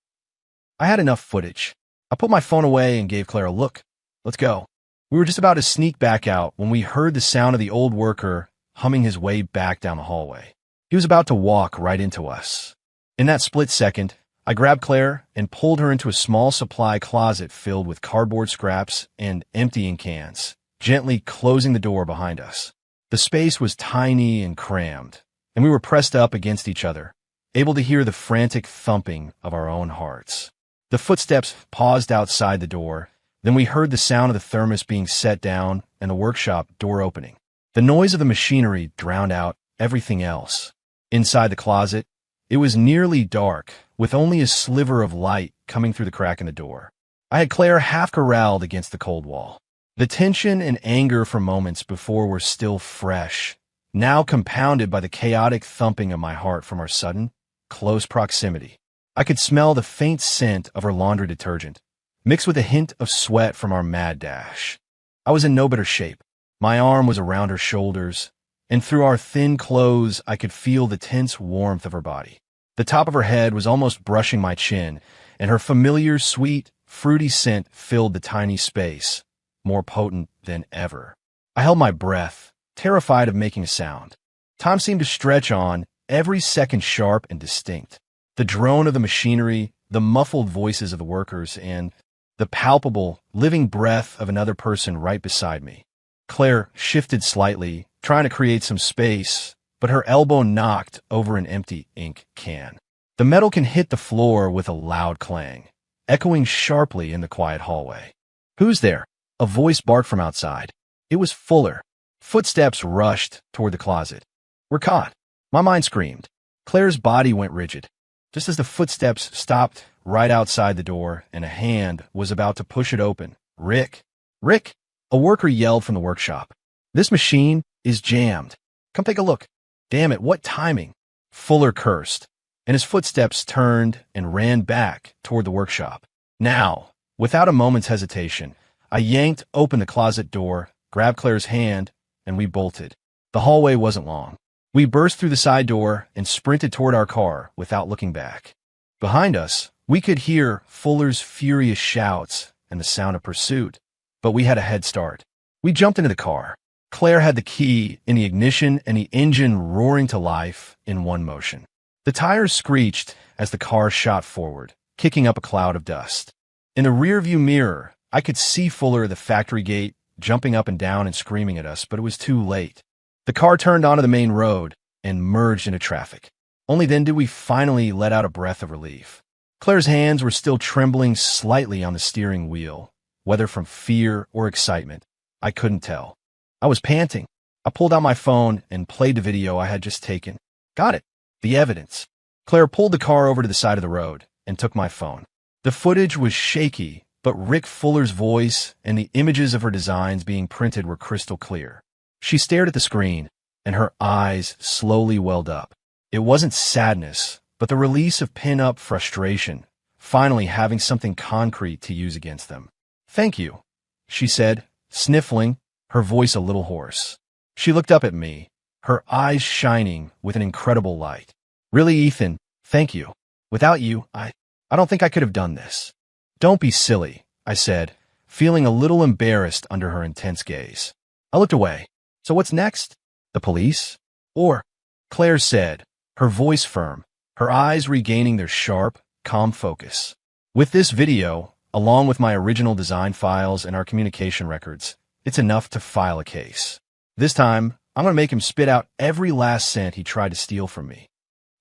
I had enough footage. I put my phone away and gave Claire a look. "Let's go." We were just about to sneak back out when we heard the sound of the old worker humming his way back down the hallway. He was about to walk right into us. In that split second, I grabbed Claire and pulled her into a small supply closet filled with cardboard scraps and emptying cans, gently closing the door behind us. The space was tiny and crammed, and we were pressed up against each other, able to hear the frantic thumping of our own hearts. The footsteps paused outside the door. Then we heard the sound of the thermos being set down and the workshop door opening. The noise of the machinery drowned out everything else. Inside the closet, it was nearly dark, with only a sliver of light coming through the crack in the door. I had Claire half corralled against the cold wall. The tension and anger from moments before were still fresh, now compounded by the chaotic thumping of my heart from our sudden, close proximity. I could smell the faint scent of her laundry detergent, mixed with a hint of sweat from our mad dash. I was in no better shape. My arm was around her shoulders, and through our thin clothes I could feel the tense warmth of her body. The top of her head was almost brushing my chin, and her familiar, sweet, fruity scent filled the tiny space, more potent than ever. I held my breath, terrified of making a sound. Time seemed to stretch on, every second sharp and distinct. The drone of the machinery, the muffled voices of the workers, and the palpable, living breath of another person right beside me. Claire shifted slightly, trying to create some space, but her elbow knocked over an empty ink can. The metal can hit the floor with a loud clang, echoing sharply in the quiet hallway. "Who's there?" A voice barked from outside. It was Fuller. Footsteps rushed toward the closet. "We're caught." My mind screamed. Claire's body went rigid. Just as the footsteps stopped right outside the door and a hand was about to push it open. "Rick! Rick!" A worker yelled from the workshop. "This machine is jammed. Come take a look." "Damn it, what timing!" Fuller cursed, and his footsteps turned and ran back toward the workshop. Now, without a moment's hesitation, I yanked open the closet door, grabbed Claire's hand, and we bolted. The hallway wasn't long. We burst through the side door and sprinted toward our car without looking back. Behind us, we could hear Fuller's furious shouts and the sound of pursuit, but we had a head start. We jumped into the car. Claire had the key in the ignition and the engine roaring to life in one motion. The tires screeched as the car shot forward, kicking up a cloud of dust. In the rearview mirror, I could see Fuller at the factory gate, jumping up and down and screaming at us, but it was too late. The car turned onto the main road and merged into traffic. Only then did we finally let out a breath of relief. Claire's hands were still trembling slightly on the steering wheel, whether from fear or excitement. I couldn't tell. I was panting. I pulled out my phone and played the video I had just taken. Got it. The evidence. Claire pulled the car over to the side of the road and took my phone. The footage was shaky, but Rick Fuller's voice and the images of her designs being printed were crystal clear. She stared at the screen, and her eyes slowly welled up. It wasn't sadness, but the release of pin-up frustration, finally having something concrete to use against them. "Thank you," she said, sniffling, her voice a little hoarse. She looked up at me, her eyes shining with an incredible light. "Really, Ethan, thank you. Without you, I don't think I could have done this." "Don't be silly," I said, feeling a little embarrassed under her intense gaze. I looked away. "So what's next? The police? Or?" Claire said, her voice firm, her eyes regaining their sharp, calm focus. "With this video, along with my original design files and our communication records, it's enough to file a case. This time, I'm going to make him spit out every last cent he tried to steal from me."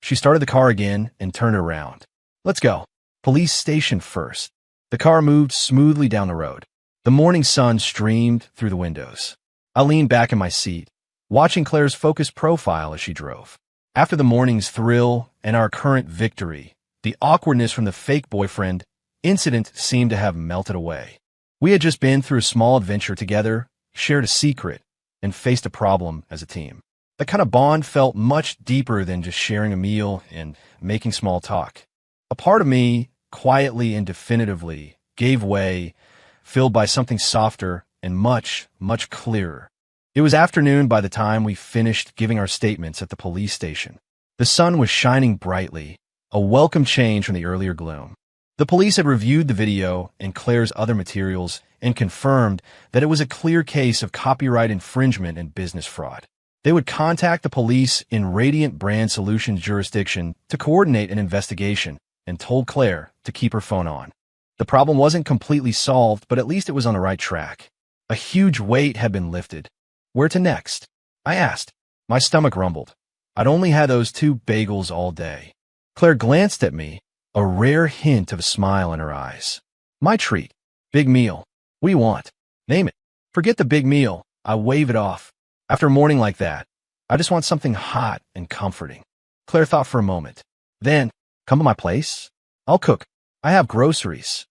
She started the car again and turned around. "Let's go. Police station first." The car moved smoothly down the road. The morning sun streamed through the windows. I leaned back in my seat, watching Claire's focused profile as she drove. After the morning's thrill and our current victory, the awkwardness from the fake boyfriend incident seemed to have melted away. We had just been through a small adventure together, shared a secret, and faced a problem as a team. The kind of bond felt much deeper than just sharing a meal and making small talk. A part of me, quietly and definitively, gave way, filled by something softer and much, much clearer. It was afternoon by the time we finished giving our statements at the police station. The sun was shining brightly, a welcome change from the earlier gloom. The police had reviewed the video and Claire's other materials and confirmed that it was a clear case of copyright infringement and business fraud. They would contact the police in Radiant Brand Solutions jurisdiction to coordinate an investigation and told Claire to keep her phone on. The problem wasn't completely solved, but at least it was on the right track. A huge weight had been lifted. Where to next? I asked. My stomach rumbled. I'd only had those 2 bagels all day. Claire glanced at me, a rare hint of a smile in her eyes. My treat. Big meal. What do you want? Name it. Forget the big meal. I wave it off. After a morning like that, I just want something hot and comforting. Claire thought for a moment. Then, come to my place? I'll cook. I have groceries.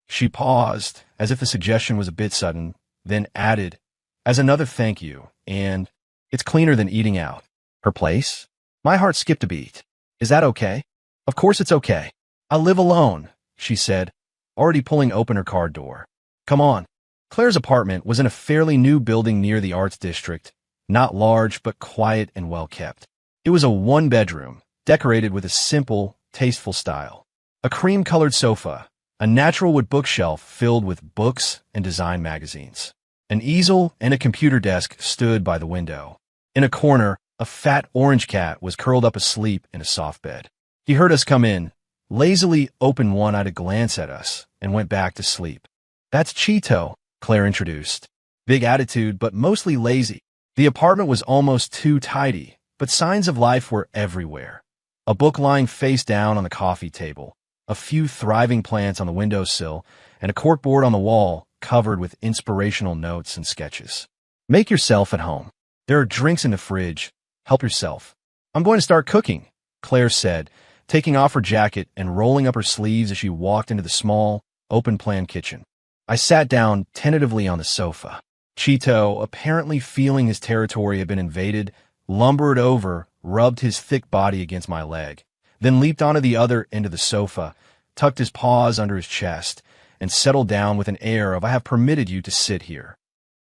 She paused, as if the suggestion was a bit sudden, then added, as another thank you, and it's cleaner than eating out. Her place? My heart skipped a beat. Is that okay? Of course it's okay. I live alone, she said, already pulling open her car door. Come on. Claire's apartment was in a fairly new building near the Arts District, not large but quiet and well-kept. It was a 1-bedroom, decorated with a simple, tasteful style. A cream-colored sofa, a natural wood bookshelf filled with books and design magazines. An easel and a computer desk stood by the window. In a corner, a fat orange cat was curled up asleep in a soft bed. He heard us come in, lazily opened one-eyed glance at us, and went back to sleep. That's Cheeto, Claire introduced. Big attitude, but mostly lazy. The apartment was almost too tidy, but signs of life were everywhere. A book lying face down on the coffee table, a few thriving plants on the windowsill, and a corkboard on the wall covered with inspirational notes and sketches. Make yourself at home. There are drinks in the fridge. Help yourself. I'm going to start cooking, Claire said, taking off her jacket and rolling up her sleeves as she walked into the small, open-plan kitchen. I sat down tentatively on the sofa. Cheeto, apparently feeling his territory had been invaded, lumbered over, rubbed his thick body against my leg, then leaped onto the other end of the sofa, tucked his paws under his chest, and settled down with an air of I have permitted you to sit here.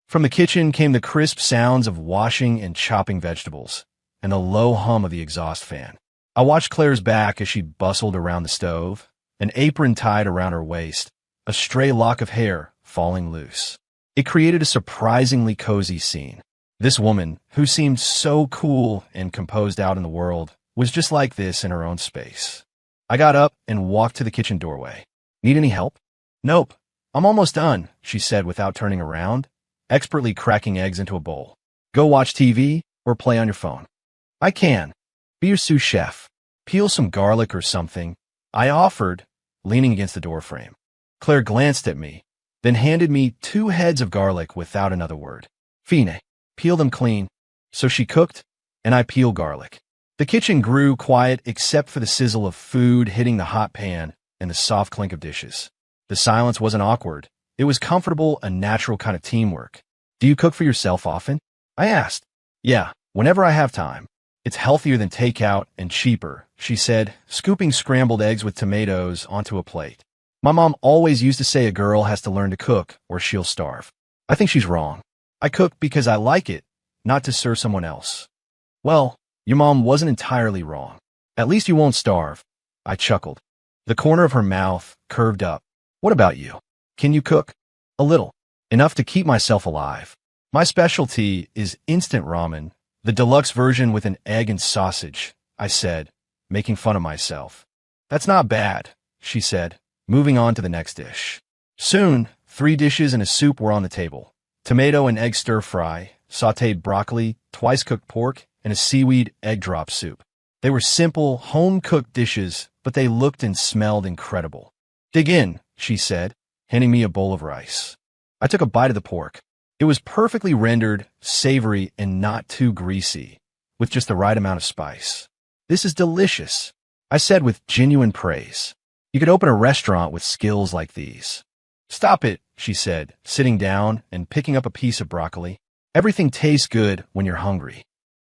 From the kitchen came the crisp sounds of washing and chopping vegetables, and the low hum of the exhaust fan. I watched Claire's back as she bustled around the stove, an apron tied around her waist, a stray lock of hair falling loose. It created a surprisingly cozy scene. This woman, who seemed so cool and composed out in the world, was just like this in her own space. I got up and walked to the kitchen doorway. Need any help? Nope. I'm almost done, she said without turning around, expertly cracking eggs into a bowl. Go watch TV or play on your phone. I can. Be your sous chef. Peel some garlic or something, I offered, leaning against the doorframe. Claire glanced at me, then handed me 2 heads of garlic without another word. Fine. Peel them clean. So she cooked, and I peeled garlic. The kitchen grew quiet except for the sizzle of food hitting the hot pan and the soft clink of dishes. The silence wasn't awkward. It was comfortable, a natural kind of teamwork. Do you cook for yourself often? I asked. Yeah, whenever I have time. It's healthier than takeout and cheaper, she said, scooping scrambled eggs with tomatoes onto a plate. My mom always used to say a girl has to learn to cook or she'll starve. I think she's wrong. I cook because I like it, not to serve someone else. Well, your mom wasn't entirely wrong. At least you won't starve. I chuckled. The corner of her mouth curved up. What about you? Can you cook? A little. Enough to keep myself alive. My specialty is instant ramen, the deluxe version with an egg and sausage, I said, making fun of myself. That's not bad, she said, moving on to the next dish. Soon, 3 dishes and a soup were on the table. Tomato and egg stir-fry, sautéed broccoli, twice-cooked pork, and a seaweed egg drop soup. They were simple, home-cooked dishes, but they looked and smelled incredible. Dig in, she said, handing me a bowl of rice. I took a bite of the pork. It was perfectly rendered, savory, and not too greasy, with just the right amount of spice. "This is delicious," I said with genuine praise. "You could open a restaurant with skills like these." "Stop it," she said, sitting down and picking up a piece of broccoli. "Everything tastes good when you're hungry."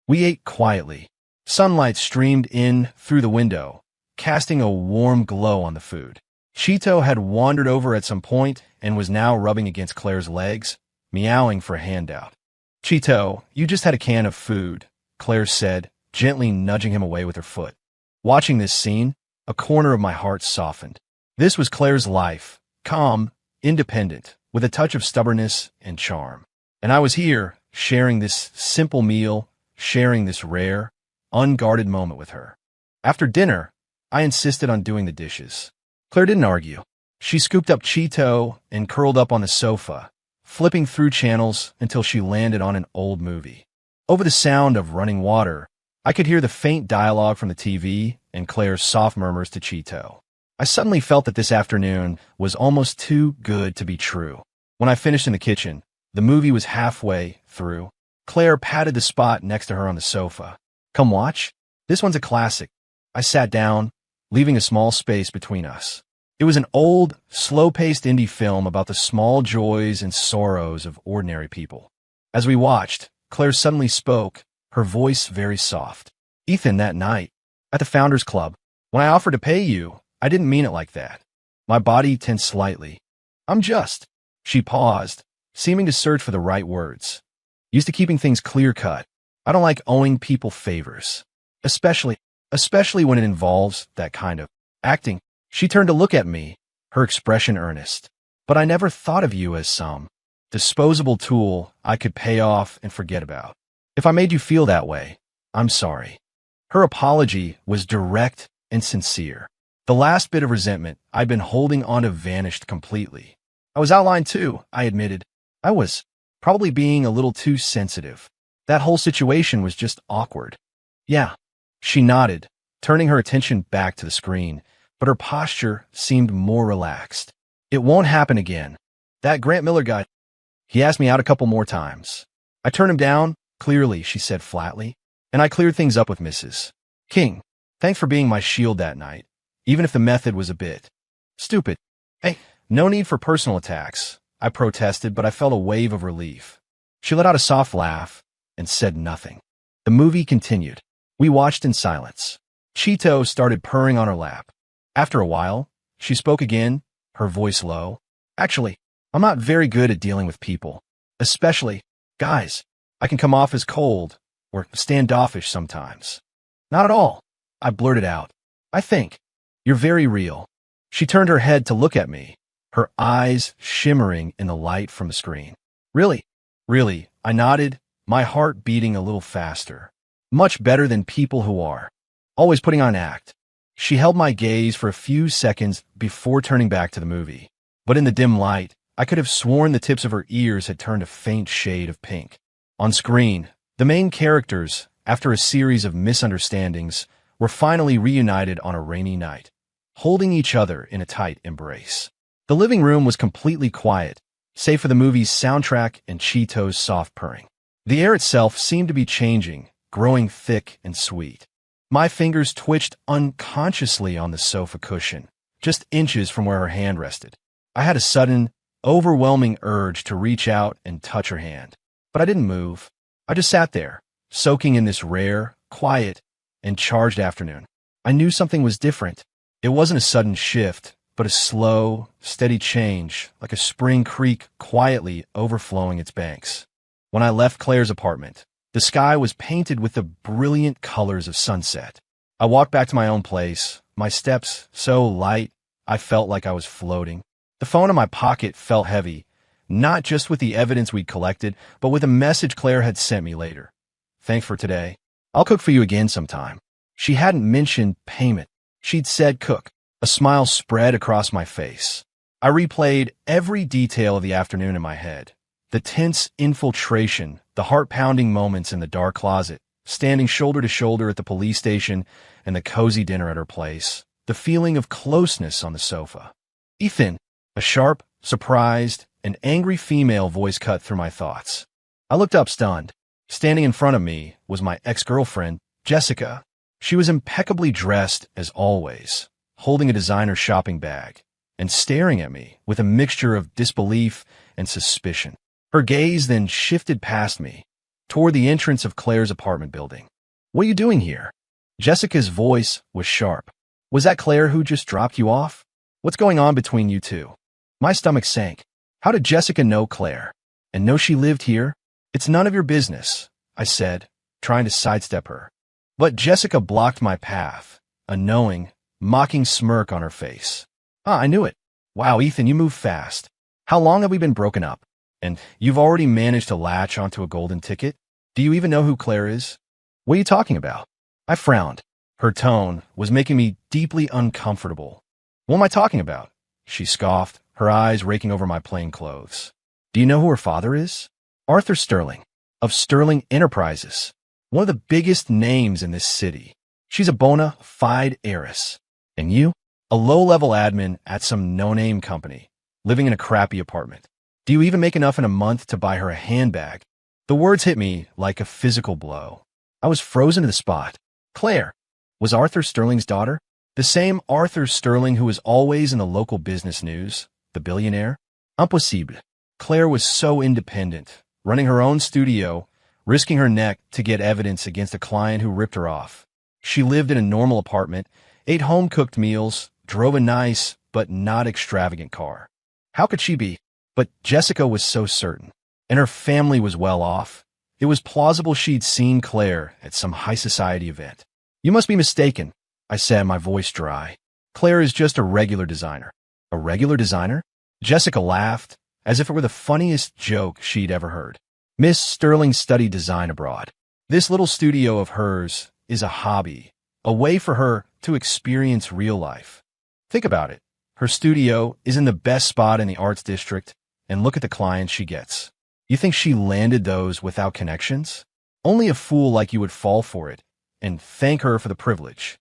We ate quietly. Sunlight streamed in through the window, casting a warm glow on the food. Cheeto had wandered over at some point and was now rubbing against Claire's legs, meowing for a handout. "Cheeto, you just had a can of food," Claire said, gently nudging him away with her foot. Watching this scene, a corner of my heart softened. This was Claire's life, calm, independent, with a touch of stubbornness and charm. And I was here, sharing this simple meal, sharing this rare, unguarded moment with her. After dinner, I insisted on doing the dishes. Claire didn't argue. She scooped up Cheeto and curled up on the sofa, flipping through channels until she landed on an old movie. Over the sound of running water, I could hear the faint dialogue from the TV and Claire's soft murmurs to Cheeto. I suddenly felt that this afternoon was almost too good to be true. When I finished in the kitchen, the movie was halfway through. Claire patted the spot next to her on the sofa. "Come watch? This one's a classic." I sat down, leaving a small space between us. It was an old, slow-paced indie film about the small joys and sorrows of ordinary people. As we watched, Claire suddenly spoke, her voice very soft. "Ethan, that night, at the Founders Club, when I offered to pay you, I didn't mean it like that." My body tensed slightly. "I'm just—" She paused, seeming to search for the right words. "Used to keeping things clear-cut. I don't like owing people favors. Especially when it involves that kind of acting." She turned to look at me, her expression earnest. "But I never thought of you as some disposable tool I could pay off and forget about. If I made you feel that way, I'm sorry." Her apology was direct and sincere. The last bit of resentment I'd been holding onto vanished completely. "I was outlined too," I admitted. "I was probably being a little too sensitive. That whole situation was just awkward." "Yeah." She nodded, turning her attention back to the screen, but her posture seemed more relaxed. "It won't happen again. That Grant Miller guy, he asked me out a couple more times. I turned him down, clearly," she said flatly, "and I cleared things up with Mrs. King. Thanks for being my shield that night, even if the method was a bit stupid." "Hey, no need for personal attacks," I protested, but I felt a wave of relief. She let out a soft laugh and said nothing. The movie continued. We watched in silence. Cheeto started purring on her lap. After a while, she spoke again, her voice low. "Actually, I'm not very good at dealing with people. Especially guys. I can come off as cold or standoffish sometimes." "Not at all," I blurted out. "I think you're very real." She turned her head to look at me, her eyes shimmering in the light from the screen. "Really?" "Really," I nodded, my heart beating a little faster. "Much better than people who are always putting on an act." She held my gaze for a few seconds before turning back to the movie. But in the dim light, I could have sworn the tips of her ears had turned a faint shade of pink. On screen, the main characters, after a series of misunderstandings, were finally reunited on a rainy night, holding each other in a tight embrace. The living room was completely quiet, save for the movie's soundtrack and Cheeto's soft purring. The air itself seemed to be changing, growing thick and sweet. My fingers twitched unconsciously on the sofa cushion, just inches from where her hand rested. I had a sudden, overwhelming urge to reach out and touch her hand. But I didn't move. I just sat there, soaking in this rare, quiet, and charged afternoon. I knew something was different. It wasn't a sudden shift, but a slow, steady change, like a spring creek quietly overflowing its banks. When I left Claire's apartment, the sky was painted with the brilliant colors of sunset. I walked back to my own place, my steps so light I felt like I was floating. The phone in my pocket felt heavy, not just with the evidence we'd collected, but with a message Claire had sent me later. "Thanks for today. I'll cook for you again sometime." She hadn't mentioned payment. She'd said cook. A smile spread across my face. I replayed every detail of the afternoon in my head. The tense infiltration, the heart-pounding moments in the dark closet, standing shoulder to shoulder at the police station, and the cozy dinner at her place, the feeling of closeness on the sofa. "Ethan," A sharp, surprised, and angry female voice cut through my thoughts. I looked up stunned. Standing in front of me was my ex-girlfriend, Jessica. She was impeccably dressed as always, holding a designer shopping bag, and staring at me with a mixture of disbelief and suspicion. Her gaze then shifted past me, toward the entrance of Claire's apartment building. "What are you doing here?" Jessica's voice was sharp. "Was that Claire who just dropped you off? What's going on between you two?" My stomach sank. How did Jessica know Claire? And know she lived here? "It's none of your business," I said, trying to sidestep her. But Jessica blocked my path, a knowing, mocking smirk on her face. "Ah, I knew it. Wow, Ethan, you move fast. How long have we been broken up? And you've already managed to latch onto a golden ticket? Do you even know who Claire is?" "What are you talking about?" I frowned. Her tone was making me deeply uncomfortable. "What am I talking about?" She scoffed, her eyes raking over my plain clothes. "Do you know who her father is? Arthur Sterling, of Sterling Enterprises, one of the biggest names in this city. She's a bona fide heiress. And you? A low-level admin at some no-name company, living in a crappy apartment. Do you even make enough in a month to buy her a handbag?" The words hit me like a physical blow. I was frozen to the spot. Claire was Arthur Sterling's daughter? The same Arthur Sterling who was always in the local business news, the billionaire? Impossible. Claire was so independent, running her own studio, risking her neck to get evidence against a client who ripped her off. She lived in a normal apartment, ate home-cooked meals, drove a nice but not extravagant car. How could she be? But Jessica was so certain, and her family was well off. It was plausible she'd seen Claire at some high society event. "You must be mistaken," I said, my voice dry. "Claire is just a regular designer." "A regular designer?" Jessica laughed, as if it were the funniest joke she'd ever heard. "Miss Sterling studied design abroad. This little studio of hers is a hobby, a way for her to experience real life. Think about it. Her studio is in the best spot in the arts district, and look at the clients she gets. You think she landed those without connections? Only a fool like you would fall for it, and thank her for the privilege."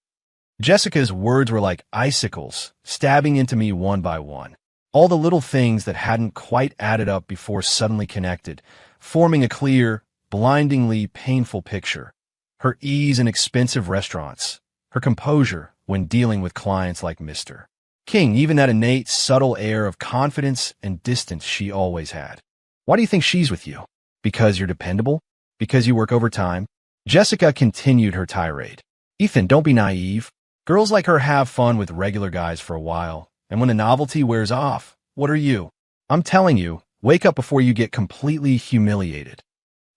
Jessica's words were like icicles, stabbing into me one by one. All the little things that hadn't quite added up before suddenly connected, forming a clear, blindingly painful picture. Her ease in expensive restaurants, her composure when dealing with clients like Mr. King, even that innate, subtle air of confidence and distance she always had. "Why do you think she's with you? Because you're dependable? Because you work overtime?" Jessica continued her tirade. "Ethan, don't be naive. Girls like her have fun with regular guys for a while, and when the novelty wears off, what are you? I'm telling you, wake up before you get completely humiliated."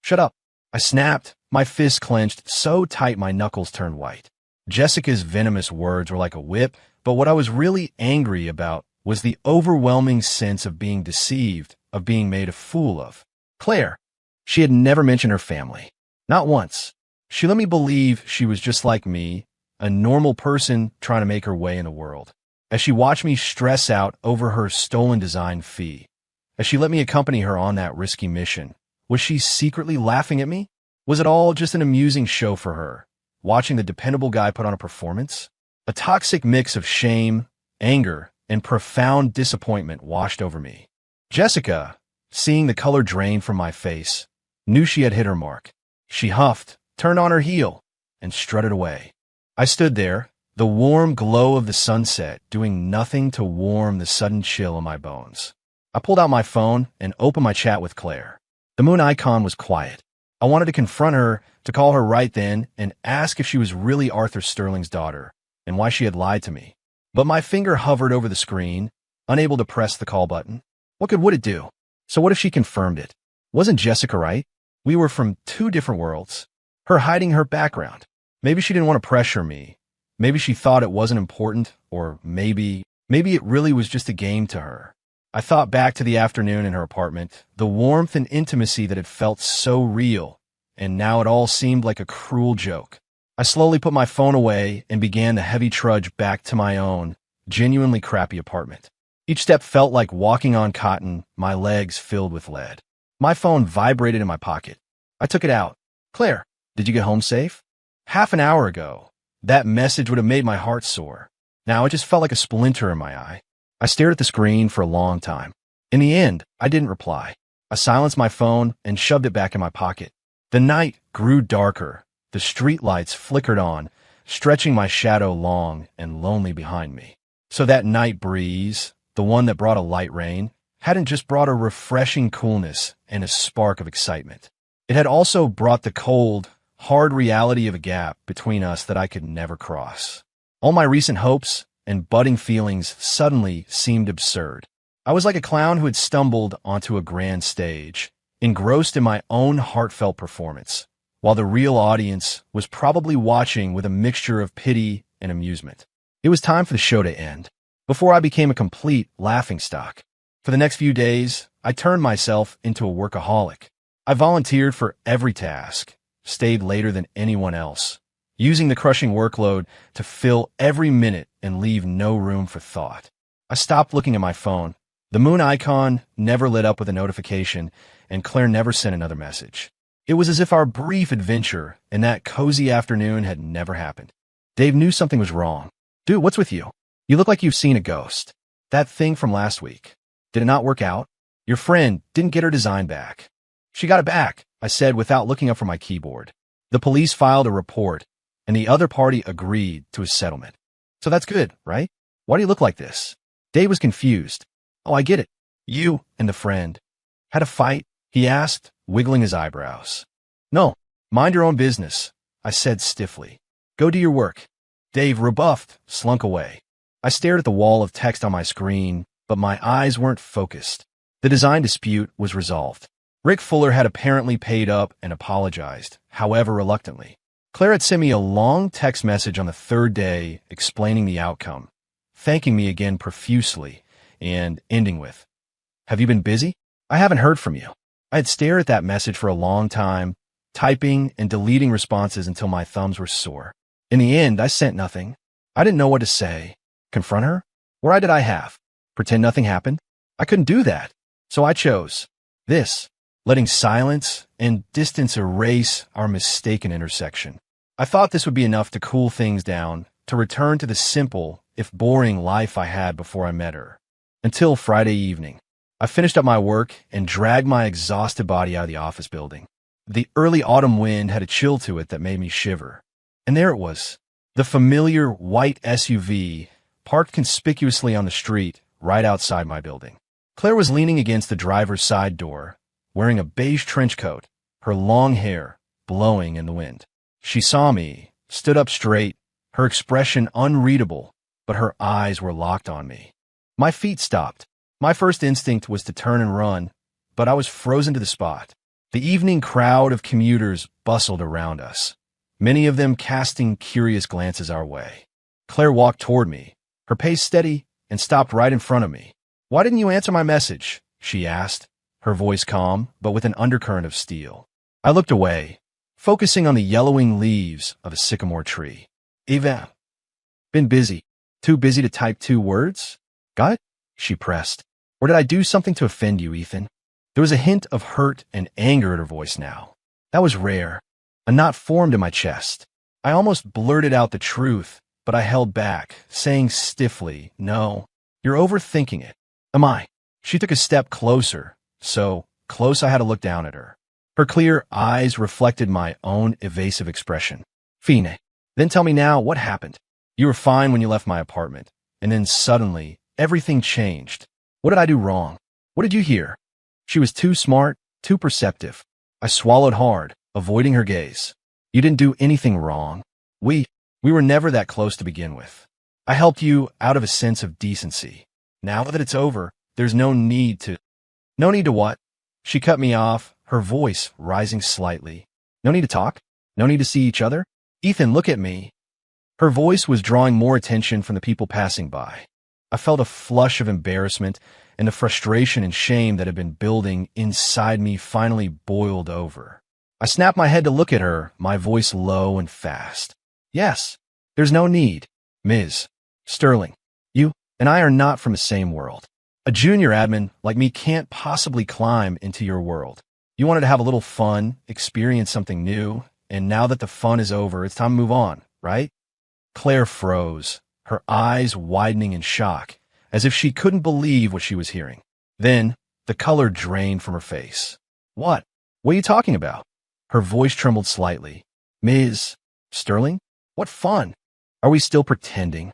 "Shut up." I snapped, my fists clenched so tight my knuckles turned white. Jessica's venomous words were like a whip, but what I was really angry about was the overwhelming sense of being deceived, of being made a fool of. Claire. She had never mentioned her family. Not once. She let me believe she was just like me, a normal person trying to make her way in the world. As she watched me stress out over her stolen design fee, as she let me accompany her on that risky mission, was she secretly laughing at me? Was it all just an amusing show for her, watching the dependable guy put on a performance? A toxic mix of shame, anger, and profound disappointment washed over me. Jessica, seeing the color drain from my face, knew she had hit her mark. She huffed, turned on her heel, and strutted away. I stood there, the warm glow of the sunset doing nothing to warm the sudden chill in my bones. I pulled out my phone and opened my chat with Claire. The moon icon was quiet. I wanted to confront her, to call her right then, and ask if she was really Arthur Sterling's daughter, and why she had lied to me. But my finger hovered over the screen, unable to press the call button. What good would it do? So what if she confirmed it? Wasn't Jessica right? We were from two different worlds. Her hiding her background. Maybe she didn't want to pressure me. Maybe she thought it wasn't important, or maybe it really was just a game to her. I thought back to the afternoon in her apartment, the warmth and intimacy that had felt so real, and now it all seemed like a cruel joke. I slowly put my phone away and began the heavy trudge back to my own, genuinely crappy apartment. Each step felt like walking on cotton, my legs filled with lead. My phone vibrated in my pocket. I took it out. "Claire, did you get home safe?" Half an hour ago, that message would have made my heart sore. Now it just felt like a splinter in my eye. I stared at the screen for a long time. In the end, I didn't reply. I silenced my phone and shoved it back in my pocket. The night grew darker. The streetlights flickered on, stretching my shadow long and lonely behind me. So that night breeze, the one that brought a light rain, hadn't just brought a refreshing coolness and a spark of excitement. It had also brought the cold, hard reality of a gap between us that I could never cross. All my recent hopes and budding feelings suddenly seemed absurd. I was like a clown who had stumbled onto a grand stage, engrossed in my own heartfelt performance, while the real audience was probably watching with a mixture of pity and amusement. It was time for the show to end, before I became a complete laughingstock. For the next few days, I turned myself into a workaholic. I volunteered for every task, stayed later than anyone else, using the crushing workload to fill every minute and leave no room for thought. I stopped looking at my phone. The moon icon never lit up with a notification, and Claire never sent another message. It was as if our brief adventure in that cozy afternoon had never happened. Dave knew something was wrong. Dude, what's with you? You look like you've seen a ghost. That thing from last week. Did it not work out? Your friend didn't get her design back. She got it back, I said without looking up from my keyboard. The police filed a report, and the other party agreed to a settlement. So that's good, right? Why do you look like this? Dave was confused. Oh, I get it. You and the friend had a fight? He asked, wiggling his eyebrows. No, mind your own business, I said stiffly. Go do your work. Dave, rebuffed, slunk away. I stared at the wall of text on my screen, but my eyes weren't focused. The design dispute was resolved. Rick Fuller had apparently paid up and apologized, however reluctantly. Claire had sent me a long text message on the third day explaining the outcome, thanking me again profusely, and ending with, "Have you been busy? I haven't heard from you." I had stared at that message for a long time, typing and deleting responses until my thumbs were sore. In the end, I sent nothing. I didn't know what to say. Confront her? Why did I have? Pretend nothing happened? I couldn't do that. So I chose this, letting silence and distance erase our mistaken intersection. I thought this would be enough to cool things down, to return to the simple, if boring life I had before I met her. Until Friday evening. I finished up my work and dragged my exhausted body out of the office building. The early autumn wind had a chill to it that made me shiver. And there it was, the familiar white SUV, parked conspicuously on the street right outside my building. Claire was leaning against the driver's side door, wearing a beige trench coat, her long hair blowing in the wind. She saw me, stood up straight, her expression unreadable, but her eyes were locked on me. My feet stopped. My first instinct was to turn and run, but I was frozen to the spot. The evening crowd of commuters bustled around us, many of them casting curious glances our way. Claire walked toward me, her pace steady, and stopped right in front of me. "Why didn't you answer my message?" she asked, her voice calm, but with an undercurrent of steel. I looked away, focusing on the yellowing leaves of a sycamore tree. "Eva, been busy. Too busy to type 2 words? Got it?" she pressed. "Or did I do something to offend you, Ethan?" There was a hint of hurt and anger in her voice now. That was rare. A knot formed in my chest. I almost blurted out the truth, but I held back, saying stiffly, "No, you're overthinking it." "Am I?" She took a step closer, so close I had to look down at her. Her clear eyes reflected my own evasive expression. "Fine. Then tell me now what happened. You were fine when you left my apartment, and then suddenly everything changed. What did I do wrong? What did you hear?" She was too smart, too perceptive. I swallowed hard, avoiding her gaze. "You didn't do anything wrong. We were never that close to begin with. I helped you out of a sense of decency. Now that it's over, there's no need to—" "No need to what?" She cut me off, her voice rising slightly. "No need to talk? No need to see each other? Ethan, look at me." Her voice was drawing more attention from the people passing by. I felt a flush of embarrassment, and the frustration and shame that had been building inside me finally boiled over. I snapped my head to look at her, my voice low and fast. "Yes, there's no need, Ms. Sterling. You and I are not from the same world. A junior admin like me can't possibly climb into your world. You wanted to have a little fun, experience something new, and now that the fun is over, it's time to move on, right?" Claire froze, her eyes widening in shock, as if she couldn't believe what she was hearing. Then, the color drained from her face. What? What are you talking about? Her voice trembled slightly. Ms. Sterling? What fun! Are we still pretending?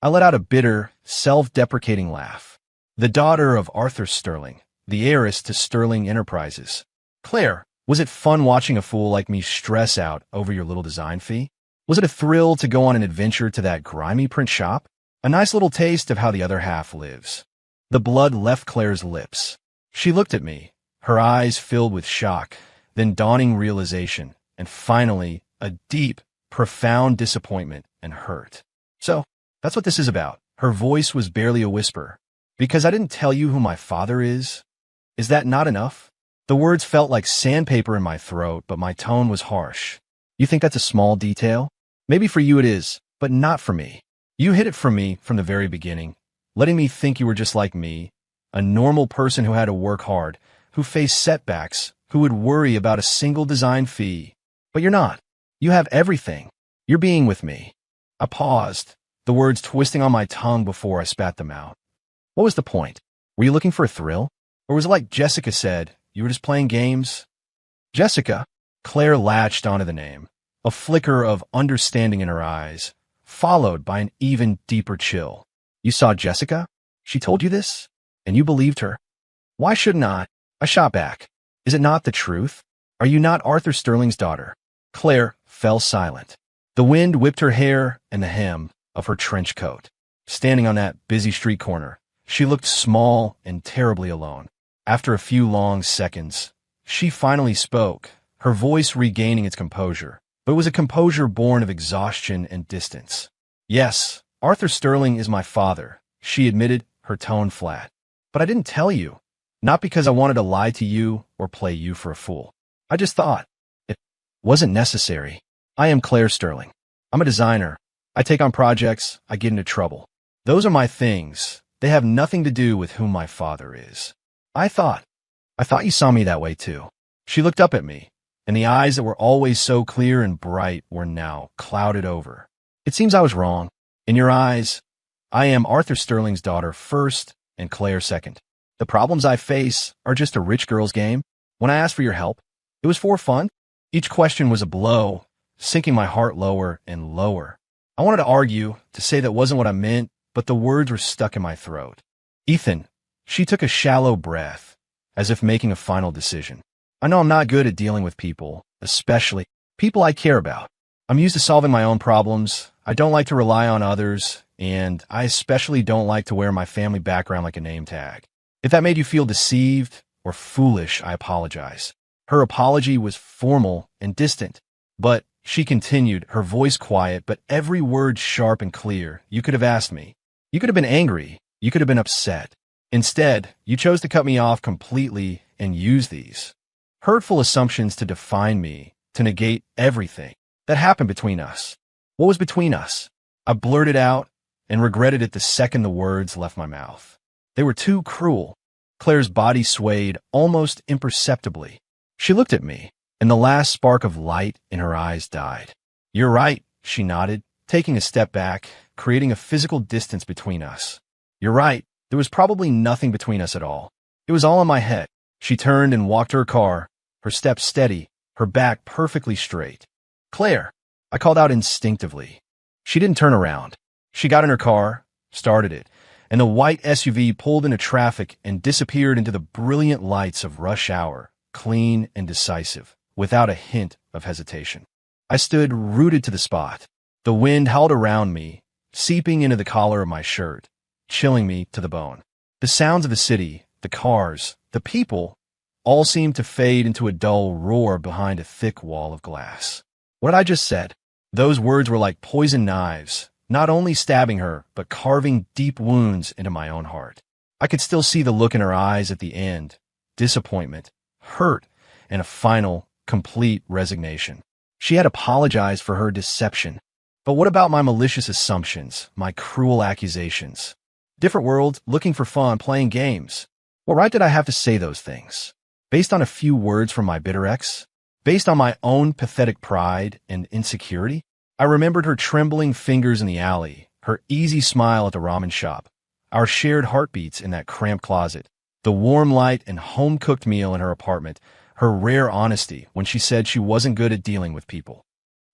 I let out a bitter, self-deprecating laugh. The daughter of Arthur Sterling, the heiress to Sterling Enterprises. Claire, was it fun watching a fool like me stress out over your little design fee? Was it a thrill to go on an adventure to that grimy print shop? A nice little taste of how the other half lives. The blood left Claire's lips. She looked at me, her eyes filled with shock, then dawning realization, and finally, a deep, profound disappointment and hurt. So, that's what this is about. Her voice was barely a whisper. Because I didn't tell you who my father is? Is that not enough? The words felt like sandpaper in my throat, but my tone was harsh. You think that's a small detail? Maybe for you it is, but not for me. You hid it from me from the very beginning, letting me think you were just like me, a normal person who had to work hard, who faced setbacks, who would worry about a single design fee. But you're not. You have everything. You're being with me. I paused, the words twisting on my tongue before I spat them out. What was the point? Were you looking for a thrill? Or was it like Jessica said, you were just playing games? Jessica? Claire latched onto the name, a flicker of understanding in her eyes, followed by an even deeper chill. You saw Jessica? She told you this? And you believed her? Why shouldn't I? I shot back. Is it not the truth? Are you not Arthur Sterling's daughter? Claire fell silent. The wind whipped her hair and the hem of her trench coat. Standing on that busy street corner, she looked small and terribly alone. After a few long seconds, she finally spoke, her voice regaining its composure. But it was a composure born of exhaustion and distance. Yes, Arthur Sterling is my father, she admitted, her tone flat. But I didn't tell you. Not because I wanted to lie to you or play you for a fool. I just thought it wasn't necessary. I am Claire Sterling. I'm a designer. I take on projects. I get into trouble. Those are my things. They have nothing to do with who my father is. I thought you saw me that way too. She looked up at me, and the eyes that were always so clear and bright were now clouded over. It seems I was wrong. In your eyes, I am Arthur Sterling's daughter first and Claire second. The problems I face are just a rich girl's game. When I asked for your help, it was for fun. Each question was a blow, sinking my heart lower and lower. I wanted to argue, to say that wasn't what I meant, but the words were stuck in my throat. Ethan, she took a shallow breath, as if making a final decision. I know I'm not good at dealing with people, especially people I care about. I'm used to solving my own problems. I don't like to rely on others, and I especially don't like to wear my family background like a name tag. If that made you feel deceived or foolish, I apologize. Her apology was formal and distant, but she continued, her voice quiet, but every word sharp and clear. You could have asked me. You could have been angry. You could have been upset. Instead, you chose to cut me off completely and use these hurtful assumptions to define me, to negate everything that happened between us. What was between us? I blurted out and regretted it the second the words left my mouth. They were too cruel. Claire's body swayed almost imperceptibly. She looked at me, and the last spark of light in her eyes died. You're right, she nodded, taking a step back, creating a physical distance between us. You're right, there was probably nothing between us at all. It was all in my head. She turned and walked to her car, her steps steady, her back perfectly straight. Claire, I called out instinctively. She didn't turn around. She got in her car, started it, and the white SUV pulled into traffic and disappeared into the brilliant lights of rush hour, clean and decisive, without a hint of hesitation. I stood rooted to the spot. The wind howled around me, seeping into the collar of my shirt, chilling me to the bone. The sounds of the city, the cars, the people, all seemed to fade into a dull roar behind a thick wall of glass. What had I just said? Those words were like poison knives, not only stabbing her, but carving deep wounds into my own heart. I could still see the look in her eyes at the end, disappointment, hurt, and a final, complete resignation. She had apologized for her deception. But what about my malicious assumptions, my cruel accusations? Different world, looking for fun, playing games. What right did I have to say those things? Based on a few words from my bitter ex? Based on my own pathetic pride and insecurity? I remembered her trembling fingers in the alley, her easy smile at the ramen shop. I our shared heartbeats in that cramped closet, the warm light and home-cooked meal in her apartment, her rare honesty when she said she wasn't good at dealing with people.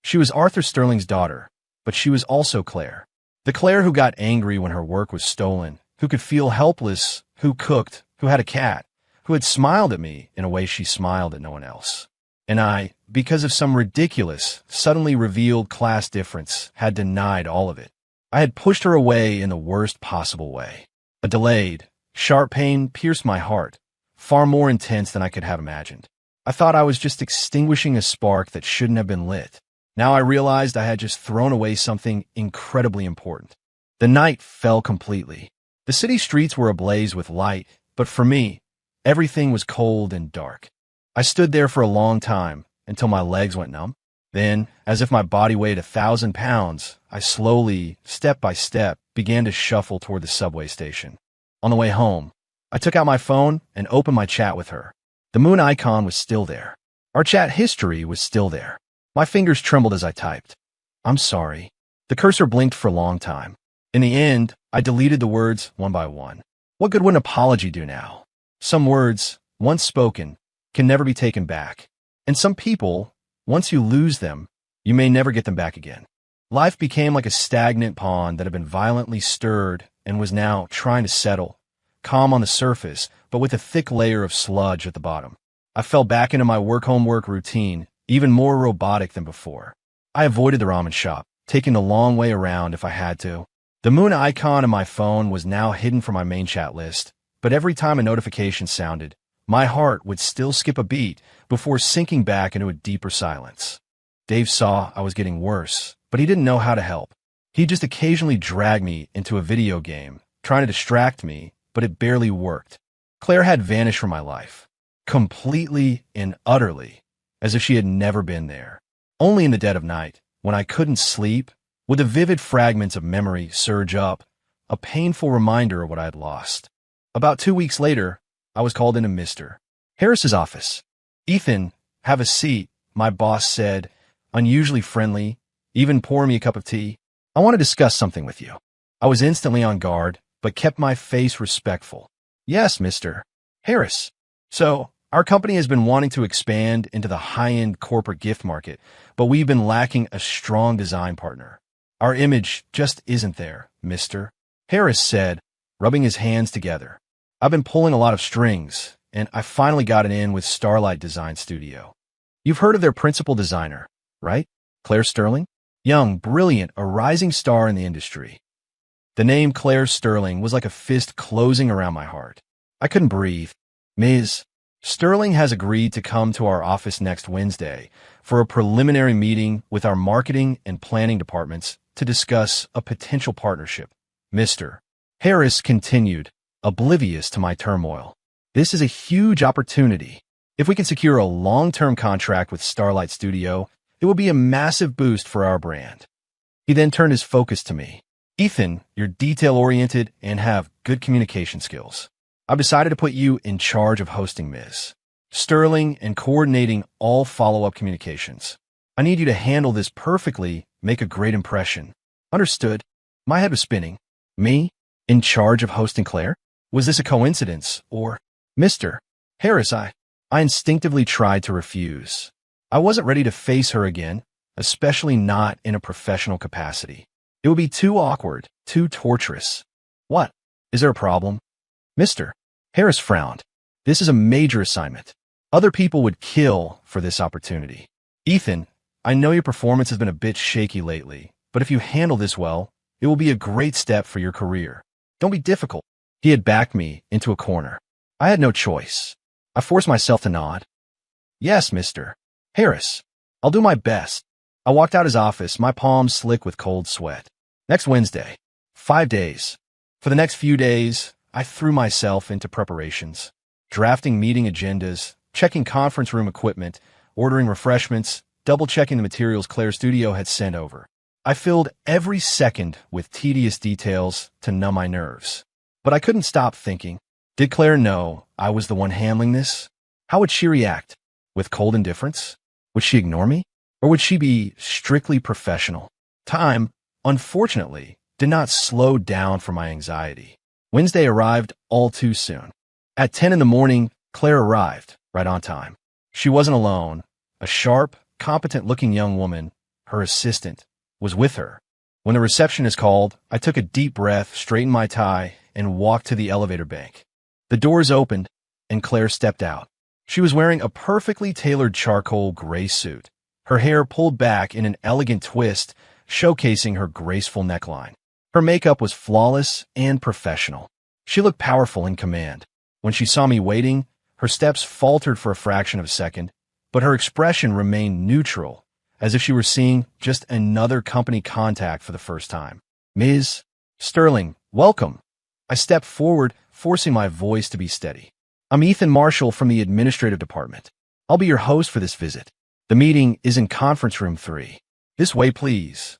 She was Arthur Sterling's daughter, but she was also Claire. The Claire who got angry when her work was stolen, who could feel helpless, who cooked, who had a cat, who had smiled at me in a way she smiled at no one else. And I, because of some ridiculous, suddenly revealed class difference, had denied all of it. I had pushed her away in the worst possible way. A delayed, sharp pain pierced my heart, far more intense than I could have imagined. I thought I was just extinguishing a spark that shouldn't have been lit. Now I realized I had just thrown away something incredibly important. The night fell completely. The city streets were ablaze with light, but for me, everything was cold and dark. I stood there for a long time, until my legs went numb. Then, as if my body weighed 1,000 pounds, I slowly, step by step, began to shuffle toward the subway station. On the way home, I took out my phone and opened my chat with her. The moon icon was still there. Our chat history was still there. My fingers trembled as I typed. "I'm sorry." The cursor blinked for a long time. In the end, I deleted the words one by one. What good would an apology do now? Some words, once spoken, can never be taken back. And some people, once you lose them, you may never get them back again. Life became like a stagnant pond that had been violently stirred and was now trying to settle, calm on the surface, but with a thick layer of sludge at the bottom. I fell back into my work-home-work routine, even more robotic than before. I avoided the ramen shop, taking the long way around if I had to. The moon icon on my phone was now hidden from my main chat list, but every time a notification sounded, my heart would still skip a beat before sinking back into a deeper silence. Dave saw I was getting worse, but he didn't know how to help. He just occasionally dragged me into a video game, trying to distract me, but it barely worked. Claire had vanished from my life, completely and utterly, as if she had never been there. Only in the dead of night, when I couldn't sleep, would the vivid fragments of memory surge up, a painful reminder of what I had lost. About 2 weeks later, I was called into Mr. Harris's office. "Ethan, have a seat," my boss said, unusually friendly, even pouring me a cup of tea. "I want to discuss something with you." I was instantly on guard, but kept my face respectful. "Yes, Mr. Harris. So, our company has been wanting to expand into the high-end corporate gift market, but we've been lacking a strong design partner. Our image just isn't there, Mr. Harris said, rubbing his hands together. "I've been pulling a lot of strings, and I finally got it in with Starlight Design Studio. You've heard of their principal designer, right? Claire Sterling? Young, brilliant, a rising star in the industry." The name Claire Sterling was like a fist closing around my heart. I couldn't breathe. "Ms. Sterling has agreed to come to our office next Wednesday for a preliminary meeting with our marketing and planning departments to discuss a potential partnership," Mr. Harris continued, oblivious to my turmoil. "This is a huge opportunity. If we can secure a long-term contract with Starlight Studio, it will be a massive boost for our brand." He then turned his focus to me. "Ethan, you're detail-oriented and have good communication skills. I've decided to put you in charge of hosting Ms. Sterling and coordinating all follow-up communications. I need you to handle this perfectly, make a great impression." "Understood." My head was spinning. Me? In charge of hosting Claire? Was this a coincidence, or... "Mr. Harris, I instinctively tried to refuse. I wasn't ready to face her again, especially not in a professional capacity. It would be too awkward, too torturous. "What? Is there a problem?" Mr. Harris frowned. "This is a major assignment. Other people would kill for this opportunity. Ethan, I know your performance has been a bit shaky lately, but if you handle this well, it will be a great step for your career. Don't be difficult." He had backed me into a corner. I had no choice. I forced myself to nod. "Yes, Mr. Harris. I'll do my best." I walked out his office, my palms slick with cold sweat. Next Wednesday. 5 days. For the next few days, I threw myself into preparations, drafting meeting agendas, checking conference room equipment, ordering refreshments, double-checking the materials Claire Studio had sent over. I filled every second with tedious details to numb my nerves. But I couldn't stop thinking, did Claire know I was the one handling this? How would she react? With cold indifference? Would she ignore me? Or would she be strictly professional? Time, unfortunately, did not slow down for my anxiety. Wednesday arrived all too soon. At 10 in the morning, Claire arrived, right on time. She wasn't alone. A sharp, competent-looking young woman, her assistant, was with her. When the receptionist called, I took a deep breath, straightened my tie, and walked to the elevator bank. The doors opened, and Claire stepped out. She was wearing a perfectly tailored charcoal gray suit, her hair pulled back in an elegant twist, showcasing her graceful neckline. Her makeup was flawless and professional. She looked powerful in command. When she saw me waiting, her steps faltered for a fraction of a second, but her expression remained neutral, as if she were seeing just another company contact for the first time. "Ms. Sterling, welcome." I stepped forward, forcing my voice to be steady. "I'm Ethan Marshall from the administrative department. I'll be your host for this visit. The meeting is in conference room 3. This way, please."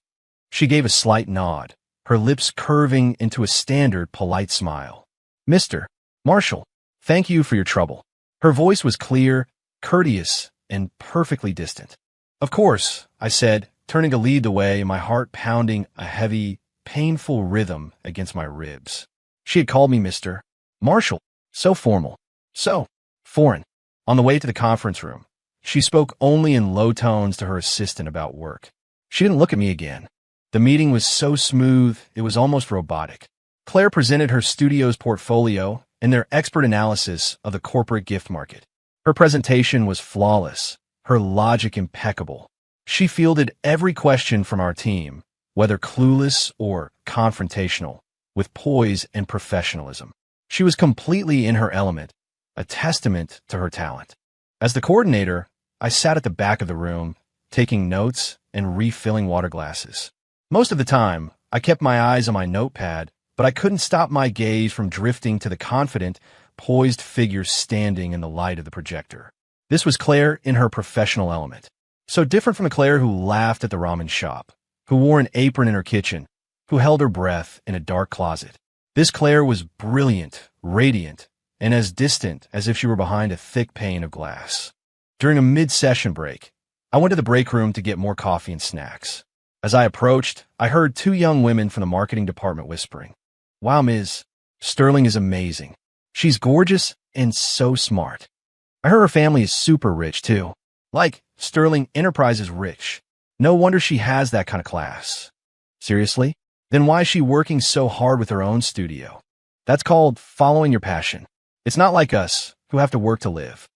She gave a slight nod, her lips curving into a standard polite smile. "Mr. Marshall, thank you for your trouble." Her voice was clear, courteous, and perfectly distant. "Of course," I said, turning to lead the way, my heart pounding a heavy, painful rhythm against my ribs. She had called me Mr. Marshall, so formal, so foreign. On the way to the conference room, she spoke only in low tones to her assistant about work. She didn't look at me again. The meeting was so smooth, it was almost robotic. Claire presented her studio's portfolio and their expert analysis of the corporate gift market. Her presentation was flawless, her logic impeccable. She fielded every question from our team, whether clueless or confrontational, with poise and professionalism. She was completely in her element, a testament to her talent. As the coordinator, I sat at the back of the room, taking notes and refilling water glasses. Most of the time, I kept my eyes on my notepad, but I couldn't stop my gaze from drifting to the confident, poised figure standing in the light of the projector. This was Claire in her professional element. So different from the Claire who laughed at the ramen shop, who wore an apron in her kitchen, who held her breath in a dark closet. This Claire was brilliant, radiant, and as distant as if she were behind a thick pane of glass. During a mid-session break, I went to the break room to get more coffee and snacks. As I approached, I heard 2 young women from the marketing department whispering, "Wow, Ms. Sterling is amazing. She's gorgeous and so smart." I heard her family is super rich, too. Like, Sterling Enterprises rich. No wonder she has that kind of class. Seriously? Then why is she working so hard with her own studio? That's called following your passion. It's not like us, who have to work to live.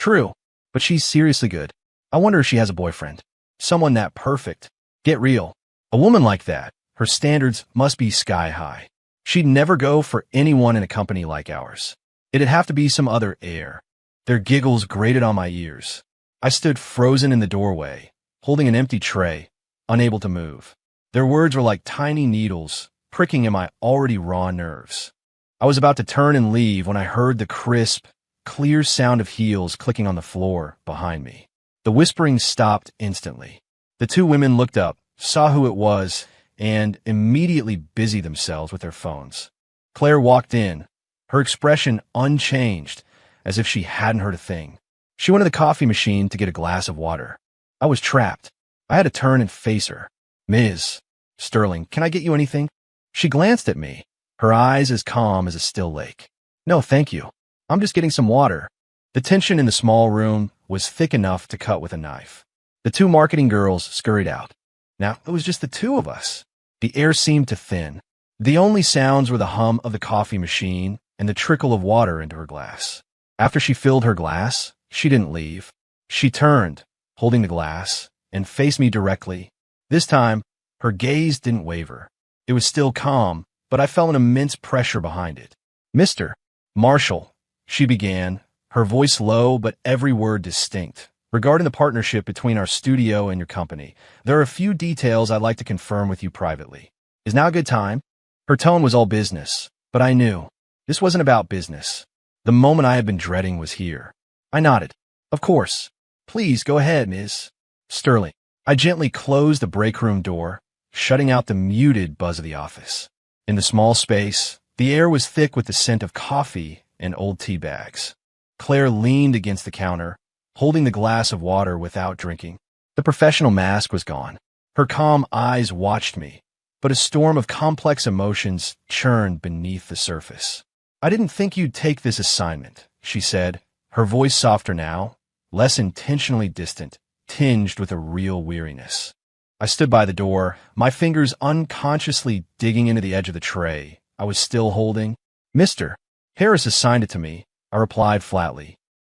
True, but she's seriously good. I wonder if she has a boyfriend. Someone that perfect. Get real. A woman like that, her standards must be sky high. She'd never go for anyone in a company like ours. It'd have to be some other heir. Their giggles grated on my ears. I stood frozen in the doorway, holding an empty tray, unable to move. Their words were like tiny needles, pricking in my already raw nerves. I was about to turn and leave when I heard the crisp, clear sound of heels clicking on the floor behind me. The whispering stopped instantly. The 2 women looked up, saw who it was, and immediately busied themselves with their phones. Claire walked in, her expression unchanged, as if she hadn't heard a thing. She went to the coffee machine to get a glass of water. I was trapped. I had to turn and face her. "Ms. Sterling, can I get you anything?" She glanced at me, her eyes as calm as a still lake. "No, thank you. I'm just getting some water." The tension in the small room was thick enough to cut with a knife. The 2 marketing girls scurried out. Now, it was just the 2 of us. The air seemed to thin. The only sounds were the hum of the coffee machine and the trickle of water into her glass. After she filled her glass, she didn't leave. She turned, holding the glass, and faced me directly. This time, her gaze didn't waver. It was still calm, but I felt an immense pressure behind it. "Mr. Marshall," she began, her voice low but every word distinct. "Regarding the partnership between our studio and your company, there are a few details I'd like to confirm with you privately. Is now a good time?" Her tone was all business, but I knew this wasn't about business. The moment I had been dreading was here. I nodded. "Of course. Please go ahead, Ms. Sterling." I gently closed the break room door, shutting out the muted buzz of the office. In the small space, the air was thick with the scent of coffee and old tea bags. Claire leaned against the counter, holding the glass of water without drinking. The professional mask was gone. Her calm eyes watched me, but a storm of complex emotions churned beneath the surface. "I didn't think you'd take this assignment," she said, her voice softer now, less intentionally distant, tinged with a real weariness. I stood by the door, my fingers unconsciously digging into the edge of the tray I was still holding. "Mr. Harris assigned it to me," I replied flatly.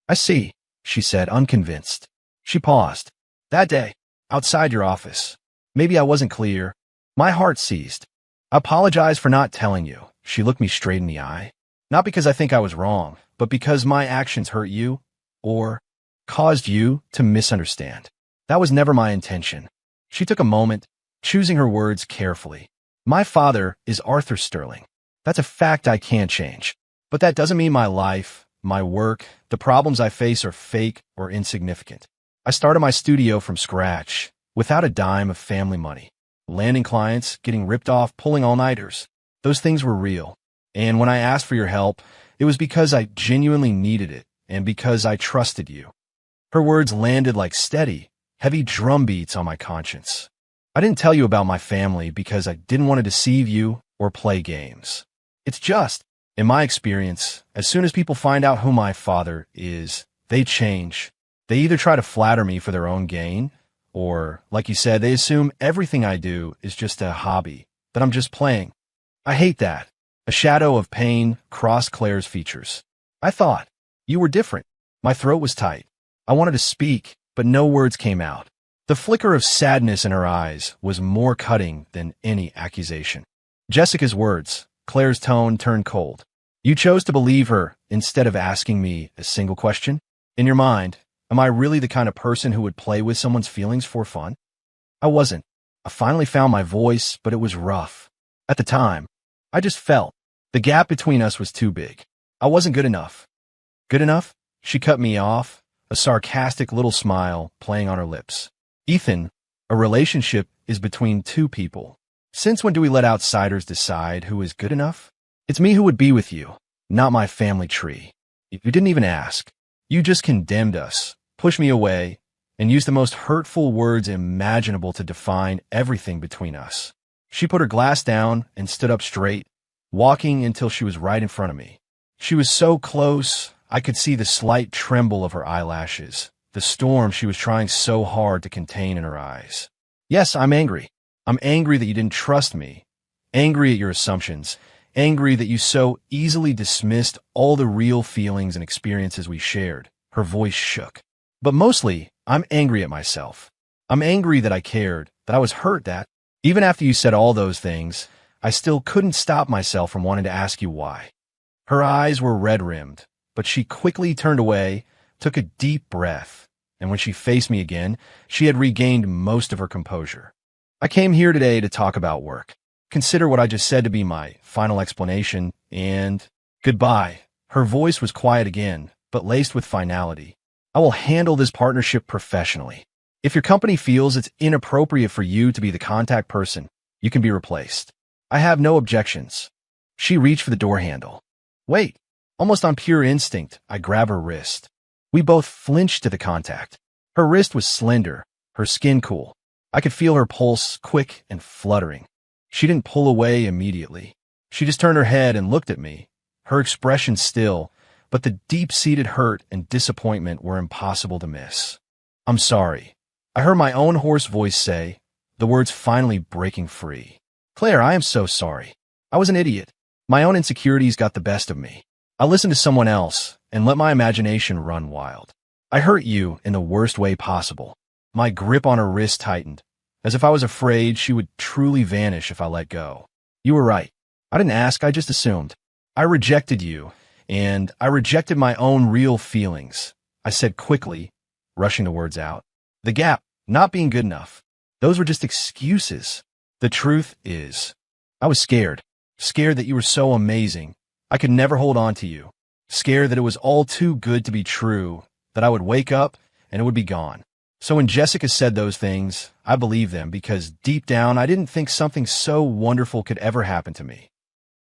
"I see," she said, unconvinced. She paused. "That day, outside your office. Maybe I wasn't clear. My heart seized. I apologize for not telling you." She looked me straight in the eye. "Not because I think I was wrong, but because my actions hurt you, or caused you to misunderstand. That was never my intention." She took a moment, choosing her words carefully. "My father is Arthur Sterling. That's a fact I can't change. But that doesn't mean my life, my work, the problems I face are fake or insignificant. I started my studio from scratch, without a dime of family money. Landing clients, getting ripped off, pulling all-nighters. Those things were real. And when I asked for your help, it was because I genuinely needed it, and because I trusted you." Her words landed like steady, heavy drum beats on my conscience. "I didn't tell you about my family because I didn't want to deceive you or play games. It's just, in my experience, as soon as people find out who my father is, they change. They either try to flatter me for their own gain, or, like you said, they assume everything I do is just a hobby, that I'm just playing. I hate that." A shadow of pain crossed Claire's features. "I thought you were different." My throat was tight. I wanted to speak, but no words came out. The flicker of sadness in her eyes was more cutting than any accusation. Jessica's words, Claire's tone turned cold. "You chose to believe her instead of asking me a single question? In your mind, am I really the kind of person who would play with someone's feelings for fun?" I wasn't. I finally found my voice, but it was rough. At the time, I just felt the gap between us was too big. I wasn't good enough. "Good enough?" She cut me off, a sarcastic little smile playing on her lips. "Ethan, a relationship is between two people. Since when do we let outsiders decide who is good enough? It's me who would be with you, not my family tree. You didn't even ask. You just condemned us, pushed me away, and used the most hurtful words imaginable to define everything between us." She put her glass down and stood up straight, walking until she was right in front of me. She was so close, I could see the slight tremble of her eyelashes, the storm she was trying so hard to contain in her eyes. "Yes, I'm angry. I'm angry that you didn't trust me, angry at your assumptions, angry that you so easily dismissed all the real feelings and experiences we shared." Her voice shook. "But mostly, I'm angry at myself. I'm angry that I cared, that I was hurt, that even after you said all those things, I still couldn't stop myself from wanting to ask you why." Her eyes were red-rimmed, but she quickly turned away, took a deep breath, and when she faced me again, she had regained most of her composure. "I came here today to talk about work. Consider what I just said to be my final explanation, and goodbye." Her voice was quiet again, but laced with finality. "I will handle this partnership professionally. If your company feels it's inappropriate for you to be the contact person, you can be replaced. I have no objections." She reached for the door handle. "Wait." Almost on pure instinct, I grabbed her wrist. We both flinched to the contact. Her wrist was slender, her skin cool. I could feel her pulse quick and fluttering. She didn't pull away immediately. She just turned her head and looked at me, her expression still, but the deep-seated hurt and disappointment were impossible to miss. "I'm sorry." I heard my own hoarse voice say, the words finally breaking free. "Claire, I am so sorry. I was an idiot. My own insecurities got the best of me. I listened to someone else and let my imagination run wild. I hurt you in the worst way possible." My grip on her wrist tightened, as if I was afraid she would truly vanish if I let go. "You were right. I didn't ask, I just assumed. I rejected you, and I rejected my own real feelings," I said quickly, rushing the words out. "The gap, not being good enough, those were just excuses. The truth is, I was scared. Scared that you were so amazing, I could never hold on to you. Scared that it was all too good to be true, that I would wake up and it would be gone. So when Jessica said those things, I believed them because deep down I didn't think something so wonderful could ever happen to me."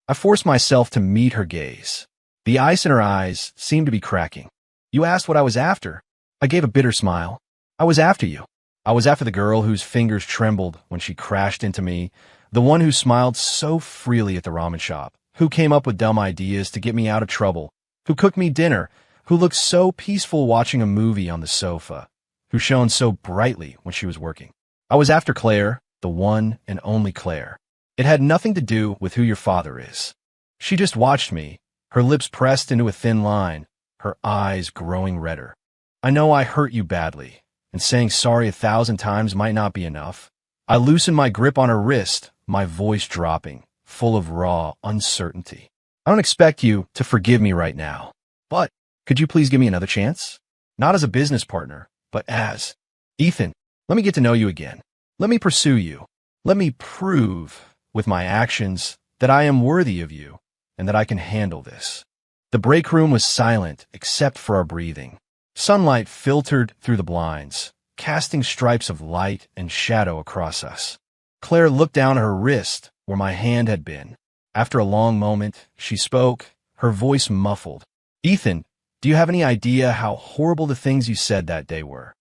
I forced myself to meet her gaze. The ice in her eyes seemed to be cracking. "You asked what I was after." I gave a bitter smile. "I was after you. I was after the girl whose fingers trembled when she crashed into me, The one who smiled so freely at the ramen shop, who came up with dumb ideas to get me out of trouble, who cooked me dinner, who looked so peaceful watching a movie on the sofa, who shone so brightly when she was working. I was after Claire, the one and only Claire. It had nothing to do with who your father is. She just watched me, her lips pressed into a thin line, her eyes growing redder. I know I hurt you badly, and saying sorry 1,000 times might not be enough. I loosened my grip on her wrist, my voice dropping, full of raw uncertainty. I don't expect you to forgive me right now, but could you please give me another chance? Not as a business partner, but as Ethan. Let me get to know you again. Let me pursue you. Let me prove with my actions that I am worthy of you and that I can handle this. The break room was silent except for our breathing. Sunlight filtered through the blinds, casting stripes of light and shadow across us. Claire looked down at her wrist where my hand had been. After a long moment, she spoke, her voice muffled. Ethan, do you have any idea how horrible the things you said that day were?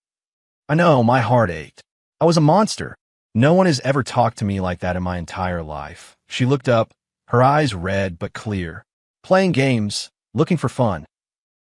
I know, my heart ached. I was a monster. No one has ever talked to me like that in my entire life. She looked up, her eyes red but clear. Playing games, looking for fun.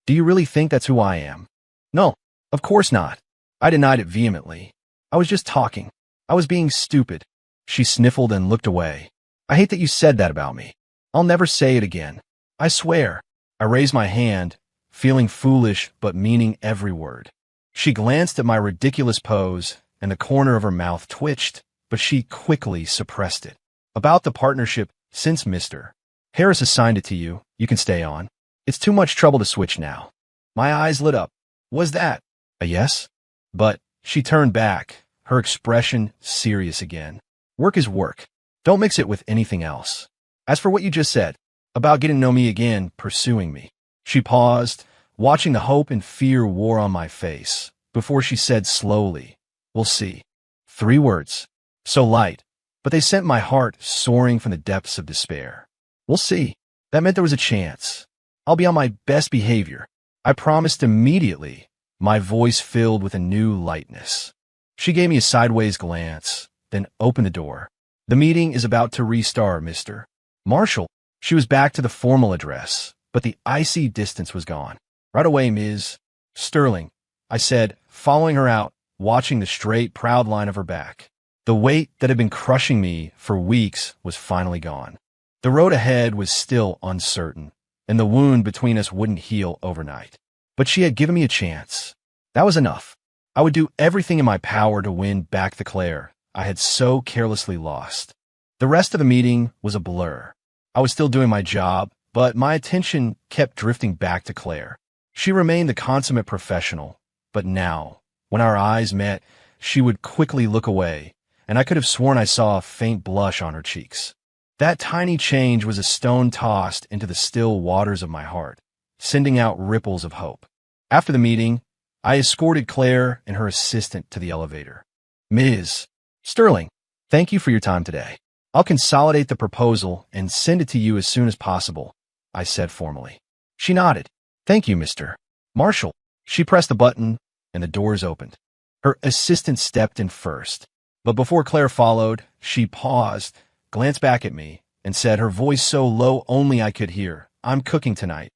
Do you really think that's who I am? No, of course not. I denied it vehemently. I was just talking. I was being stupid. She sniffled and looked away. I hate that you said that about me. I'll never say it again. I swear. I raised my hand, feeling foolish but meaning every word. She glanced at my ridiculous pose, and the corner of her mouth twitched, but she quickly suppressed it. About the partnership, since Mr. Harris assigned it to you, you can stay on. It's too much trouble to switch now. My eyes lit up. Was that a yes? But she turned back, her expression serious again. Work is work. Don't mix it with anything else. As for what you just said, about getting to know me again, pursuing me. She paused, watching the hope and fear war on my face, before she said slowly, we'll see. 3 words. So light, but they sent my heart soaring from the depths of despair. We'll see. That meant there was a chance. I'll be on my best behavior. I promised immediately, my voice filled with a new lightness. She gave me a sideways glance, then opened the door. The meeting is about to restart, Mr. Marshall. She was back to the formal address, but the icy distance was gone. Right away, Ms. Sterling, I said, following her out, watching the straight, proud line of her back. The weight that had been crushing me for weeks was finally gone. The road ahead was still uncertain, and the wound between us wouldn't heal overnight. But she had given me a chance. That was enough. I would do everything in my power to win back the Claire I had so carelessly lost. The rest of the meeting was a blur. I was still doing my job, but my attention kept drifting back to Claire. She remained the consummate professional, but now, when our eyes met, she would quickly look away, and I could have sworn I saw a faint blush on her cheeks. That tiny change was a stone tossed into the still waters of my heart, sending out ripples of hope. After the meeting, I escorted Claire and her assistant to the elevator. Ms. Sterling, thank you for your time today. I'll consolidate the proposal and send it to you as soon as possible, I said formally. She nodded. Thank you, Mr. Marshall. She pressed the button, and the doors opened. Her assistant stepped in first, but before Claire followed, she paused, glanced back at me, and said, her voice so low only I could hear, I'm cooking tonight.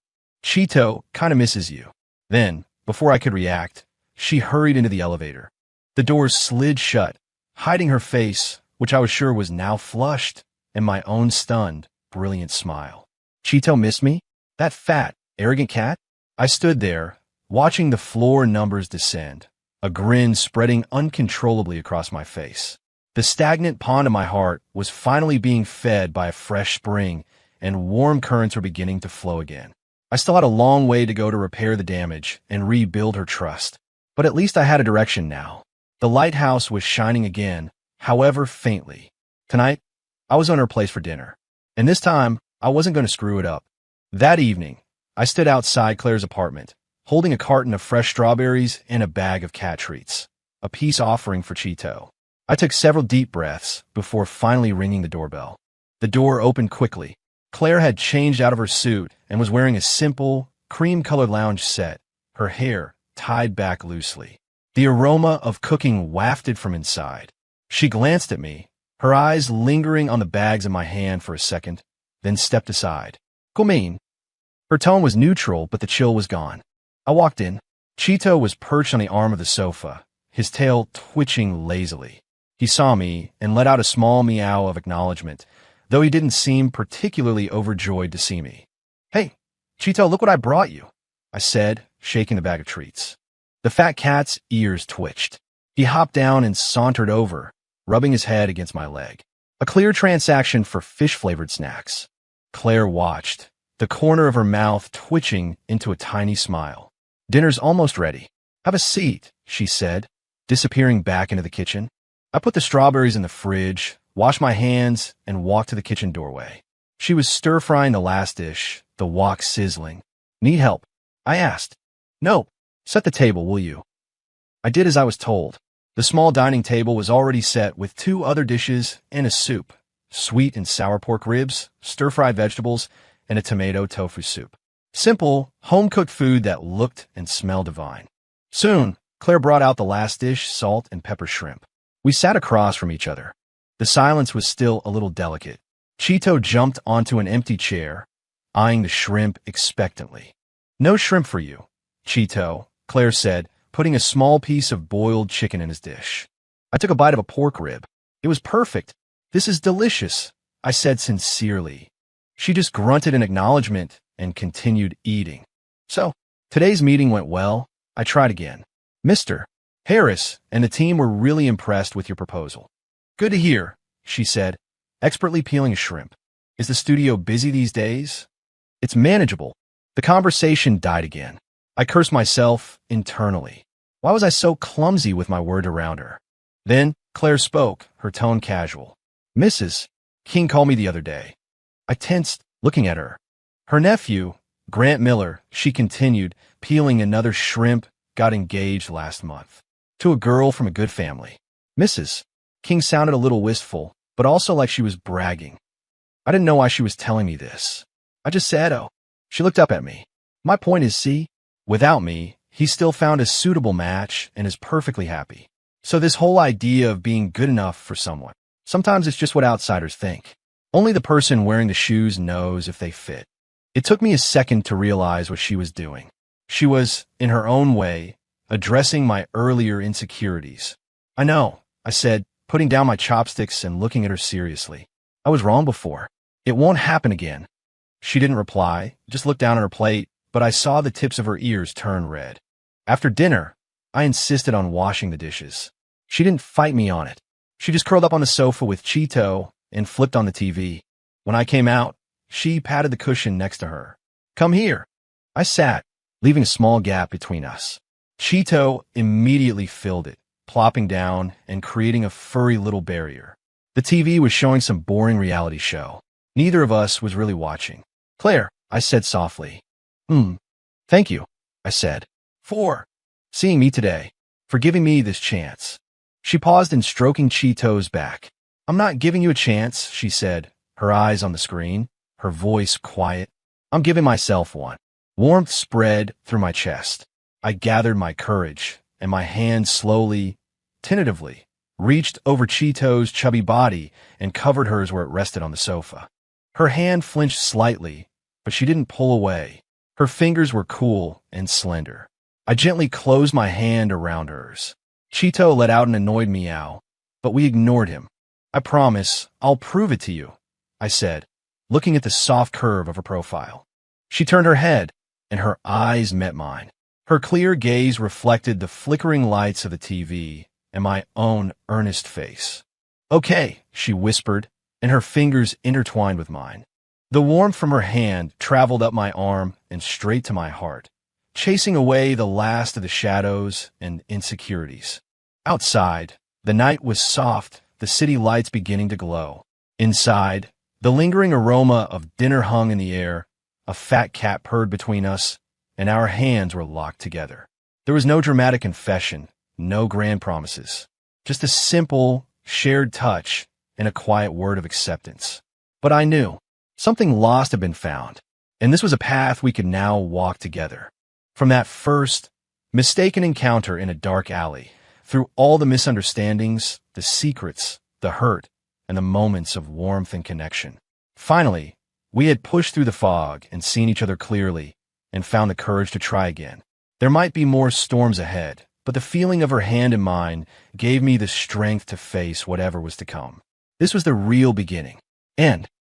Cheeto kinda misses you. Then, before I could react, she hurried into the elevator. The doors slid shut, hiding her face, which I was sure was now flushed, and my own stunned, brilliant smile. Cheeto missed me? That fat, arrogant cat? I stood there, watching the floor numbers descend, a grin spreading uncontrollably across my face. The stagnant pond of my heart was finally being fed by a fresh spring, and warm currents were beginning to flow again. I still had a long way to go to repair the damage and rebuild her trust, but at least I had a direction now. The lighthouse was shining again, however faintly. Tonight, I was on her place for dinner, and this time, I wasn't going to screw it up. That evening, I stood outside Claire's apartment, holding a carton of fresh strawberries and a bag of cat treats, a peace offering for Cheeto. I took several deep breaths before finally ringing the doorbell. The door opened quickly. Claire had changed out of her suit and was wearing a simple, cream-colored lounge set, her hair tied back loosely. The aroma of cooking wafted from inside. She glanced at me, her eyes lingering on the bags in my hand for a second, then stepped aside. Kumin. Her tone was neutral, but the chill was gone. I walked in. Cheeto was perched on the arm of the sofa, his tail twitching lazily. He saw me and let out a small meow of acknowledgement, though he didn't seem particularly overjoyed to see me. "Hey, Cheeto, look what I brought you," I said, shaking the bag of treats. The fat cat's ears twitched. He hopped down and sauntered over, rubbing his head against my leg. A clear transaction for fish-flavored snacks. Claire watched, the corner of her mouth twitching into a tiny smile. "Dinner's almost ready. Have a seat," she said, disappearing back into the kitchen. I put the strawberries in the fridge, washed my hands, and walked to the kitchen doorway. She was stir-frying the last dish, the wok sizzling. "Need help?" I asked. "No. Set the table, will you?" I did as I was told. The small dining table was already set with 2 other dishes and a soup, sweet and sour pork ribs, stir-fried vegetables, and a tomato tofu soup. Simple, home-cooked food that looked and smelled divine. Soon, Claire brought out the last dish, salt and pepper shrimp. We sat across from each other. The silence was still a little delicate. Cheeto jumped onto an empty chair, eyeing the shrimp expectantly. "No shrimp for you, Cheeto," Claire said, putting a small piece of boiled chicken in his dish. I took a bite of a pork rib. It was perfect. "This is delicious," I said sincerely. She just grunted in acknowledgement and continued eating. "So, today's meeting went well." I tried again. "Mr. Harris and the team were really impressed with your proposal." "Good to hear," she said, expertly peeling a shrimp. "Is the studio busy these days?" "It's manageable." The conversation died again. I cursed myself internally. Why was I so clumsy with my words around her? Then Claire spoke, her tone casual. "Mrs. King called me the other day." I tensed, looking at her. Her nephew, Grant Miller, she continued, peeling another shrimp, got engaged last month. To a girl from a good family. Mrs. King sounded a little wistful, but also like she was bragging. I didn't know why she was telling me this. I just said, "Oh." She looked up at me. "My point is, see, without me, he still found a suitable match and is perfectly happy. So this whole idea of being good enough for someone, sometimes it's just what outsiders think. Only the person wearing the shoes knows if they fit." It took me a second to realize what she was doing. She was, in her own way, addressing my earlier insecurities. "I know," I said, putting down my chopsticks and looking at her seriously. "I was wrong before. It won't happen again." She didn't reply, just looked down at her plate, but I saw the tips of her ears turn red. After dinner, I insisted on washing the dishes. She didn't fight me on it. She just curled up on the sofa with Cheeto and flipped on the TV. When I came out, she patted the cushion next to her. "Come here." I sat, leaving a small gap between us. Cheeto immediately filled it, plopping down and creating a furry little barrier. The TV was showing some boring reality show. Neither of us was really watching. "Claire," I said softly. Thank you," I said, "for seeing me today, for giving me this chance." She paused and stroking Cheeto's back. "I'm not giving you a chance," she said, her eyes on the screen, her voice quiet. "I'm giving myself one." Warmth spread through my chest. I gathered my courage, and my hand slowly, tentatively, reached over Cheeto's chubby body and covered hers where it rested on the sofa. Her hand flinched slightly, but she didn't pull away. Her fingers were cool and slender. I gently closed my hand around hers. Cheeto let out an annoyed meow, but we ignored him. "I promise, I'll prove it to you," I said, looking at the soft curve of her profile. She turned her head, and her eyes met mine. Her clear gaze reflected the flickering lights of the TV and my own earnest face. "Okay," she whispered, and her fingers intertwined with mine. The warmth from her hand traveled up my arm and straight to my heart, chasing away the last of the shadows and insecurities. Outside, the night was soft, the city lights beginning to glow. Inside, the lingering aroma of dinner hung in the air, a fat cat purred between us, and our hands were locked together. There was no dramatic confession, no grand promises, just a simple, shared touch and a quiet word of acceptance. But I knew something lost had been found, and this was a path we could now walk together. From that first, mistaken encounter in a dark alley, through all the misunderstandings, the secrets, the hurt, and the moments of warmth and connection. Finally, we had pushed through the fog and seen each other clearly and found the courage to try again. There might be more storms ahead, but the feeling of her hand in mine gave me the strength to face whatever was to come. This was the real beginning. End.